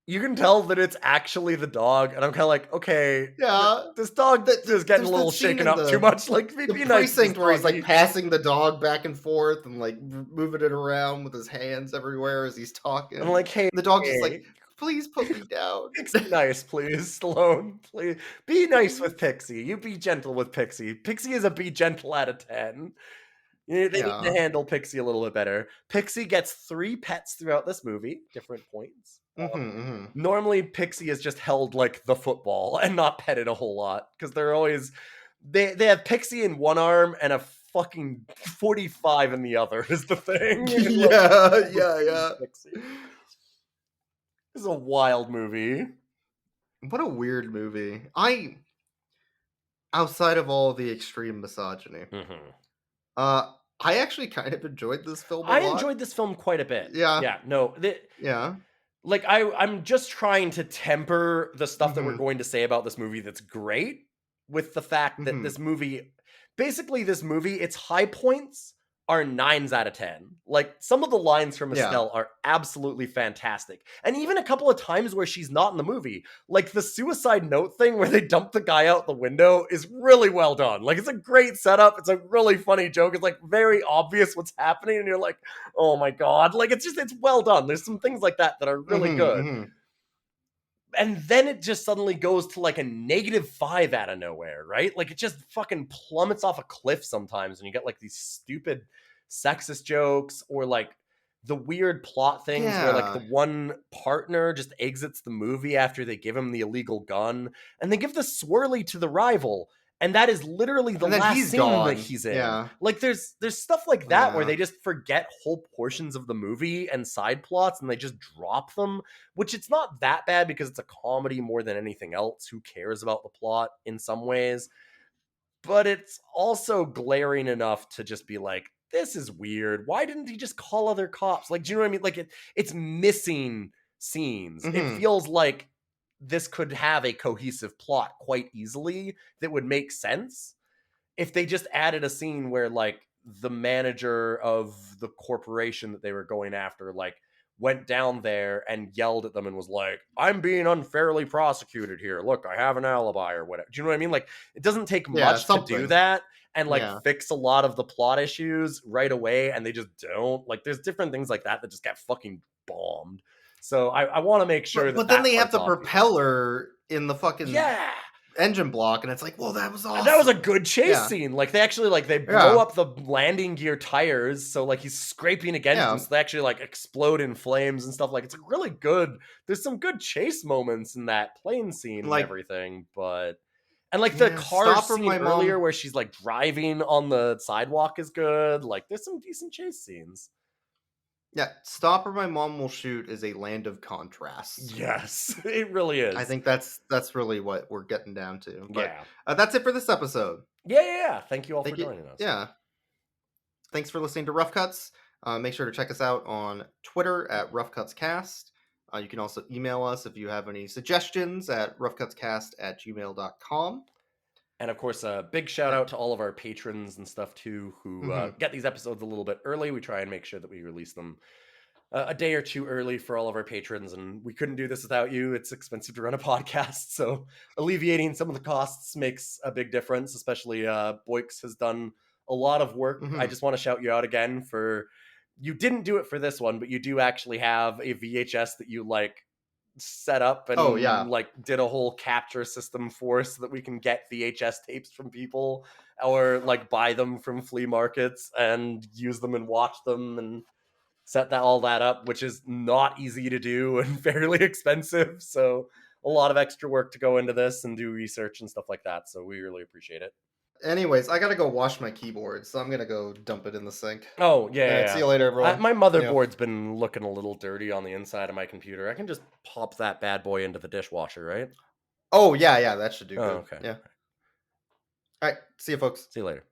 you can tell that it's actually the dog, and I'm kind of like, okay, yeah, this dog is getting a little shaken up too much. Like, the be precinct nice, where he's like passing the dog back and forth and like moving it around with his hands everywhere as he's talking. I'm like, hey, and the dog's just like, please put me down. Be nice, please, Stallone. Please be nice with Pixie. You be gentle with Pixie. Pixie is a be gentle out of 10. They need to handle Pixie a little bit better. Pixie gets 3 pets throughout this movie, different points. Normally, Pixie is just held like the football and not petted a whole lot because they're always they have Pixie in one arm and a fucking 45 in the other is the thing. yeah. Pixie. This is a wild movie. What a weird movie. Outside of all the extreme misogyny, I actually kind of enjoyed this film a lot. I enjoyed this film quite a bit. Yeah. Yeah. Like, I'm just trying to temper the stuff that we're going to say about this movie that's great with the fact that this movie, its high points are 9s out of 10. Like, some of the lines from Estelle are absolutely fantastic. And even a couple of times where she's not in the movie, like the suicide note thing where they dump the guy out the window is really well done. Like, it's a great setup. It's a really funny joke. It's like very obvious what's happening. And you're like, oh my God. Like, it's well done. There's some things like that are really good. And then it just suddenly goes to like a -5 out of nowhere, right? Like, it just fucking plummets off a cliff sometimes, and you get like these stupid sexist jokes or like the weird plot things where like the one partner just exits the movie after they give him the illegal gun, and they give the swirly to the rival. And that is literally the last scene that he's in. Yeah. Like, there's stuff like that where they just forget whole portions of the movie and side plots, and they just drop them, which it's not that bad because it's a comedy more than anything else. Who cares about the plot in some ways? But it's also glaring enough to just be like, this is weird. Why didn't he just call other cops? Like, do you know what I mean? Like, it's missing scenes. It feels like this could have a cohesive plot quite easily that would make sense if they just added a scene where like the manager of the corporation that they were going after like went down there and yelled at them and was like, I'm being unfairly prosecuted here. Look, I have an alibi or whatever. Do you know what I mean? Like, it doesn't take much to do that and like fix a lot of the plot issues right away. And they just don't. Like, there's different things like that just get fucking bombed. So I want to make sure but then they have the propeller in the fucking engine block, and it's like, well, that was awesome. And that was a good chase scene. Like, they actually like they blow up the landing gear tires, so like he's scraping against them, so they actually like explode in flames and stuff. Like, it's really good. There's some good chase moments in that plane scene and everything, but and like the car scene earlier where she's like driving on the sidewalk is good. Like, there's some decent chase scenes. Yeah, Stop or My Mom Will Shoot is a land of contrasts. Yes, it really is. I think that's really what we're getting down to. But, that's it for this episode. Yeah. Thank you all for joining us. Yeah. Thanks for listening to Rough Cuts. Make sure to check us out on Twitter at RoughCutsCast. You can also email us if you have any suggestions at roughcutscast@gmail.com. And of course, a big shout out to all of our patrons and stuff too, who get these episodes a little bit early. We try and make sure that we release them a day or two early for all of our patrons. And we couldn't do this without you. It's expensive to run a podcast. So alleviating some of the costs makes a big difference, especially Boyks has done a lot of work. I just want to shout you out again for, you didn't do it for this one, but you do actually have a VHS that you like set up and Oh, yeah. like did a whole capture system for us so that we can get VHS tapes from people or like buy them from flea markets and use them and watch them and set all that up, which is not easy to do and fairly expensive. So a lot of extra work to go into this and do research and stuff like that. So we really appreciate it. Anyways, I gotta go wash my keyboard, so I'm gonna go dump it in the sink. Oh, yeah. See you later, everyone. My motherboard's been looking a little dirty on the inside of my computer. I can just pop that bad boy into the dishwasher, right? Oh, yeah, that should do good. Okay. Yeah. All right, see you, folks. See you later.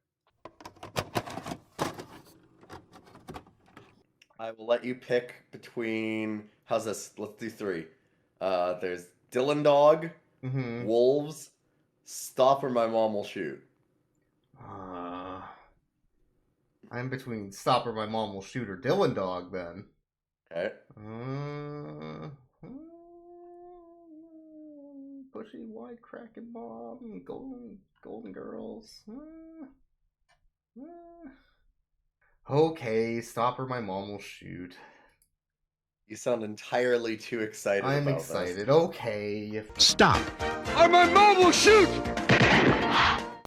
I will let you pick between... How's this? Let's do 3. There's Dylan Dog, Wolves, Stop or My Mom Will Shoot. I'm between Stop or My Mom Will Shoot or Dylan Dog, then. Okay. Pushy, White, Cracking Bomb, Golden Girls. Okay, Stop or My Mom Will Shoot. You sound entirely too excited I'm about excited. This. Okay. Stop. Or my mom will shoot!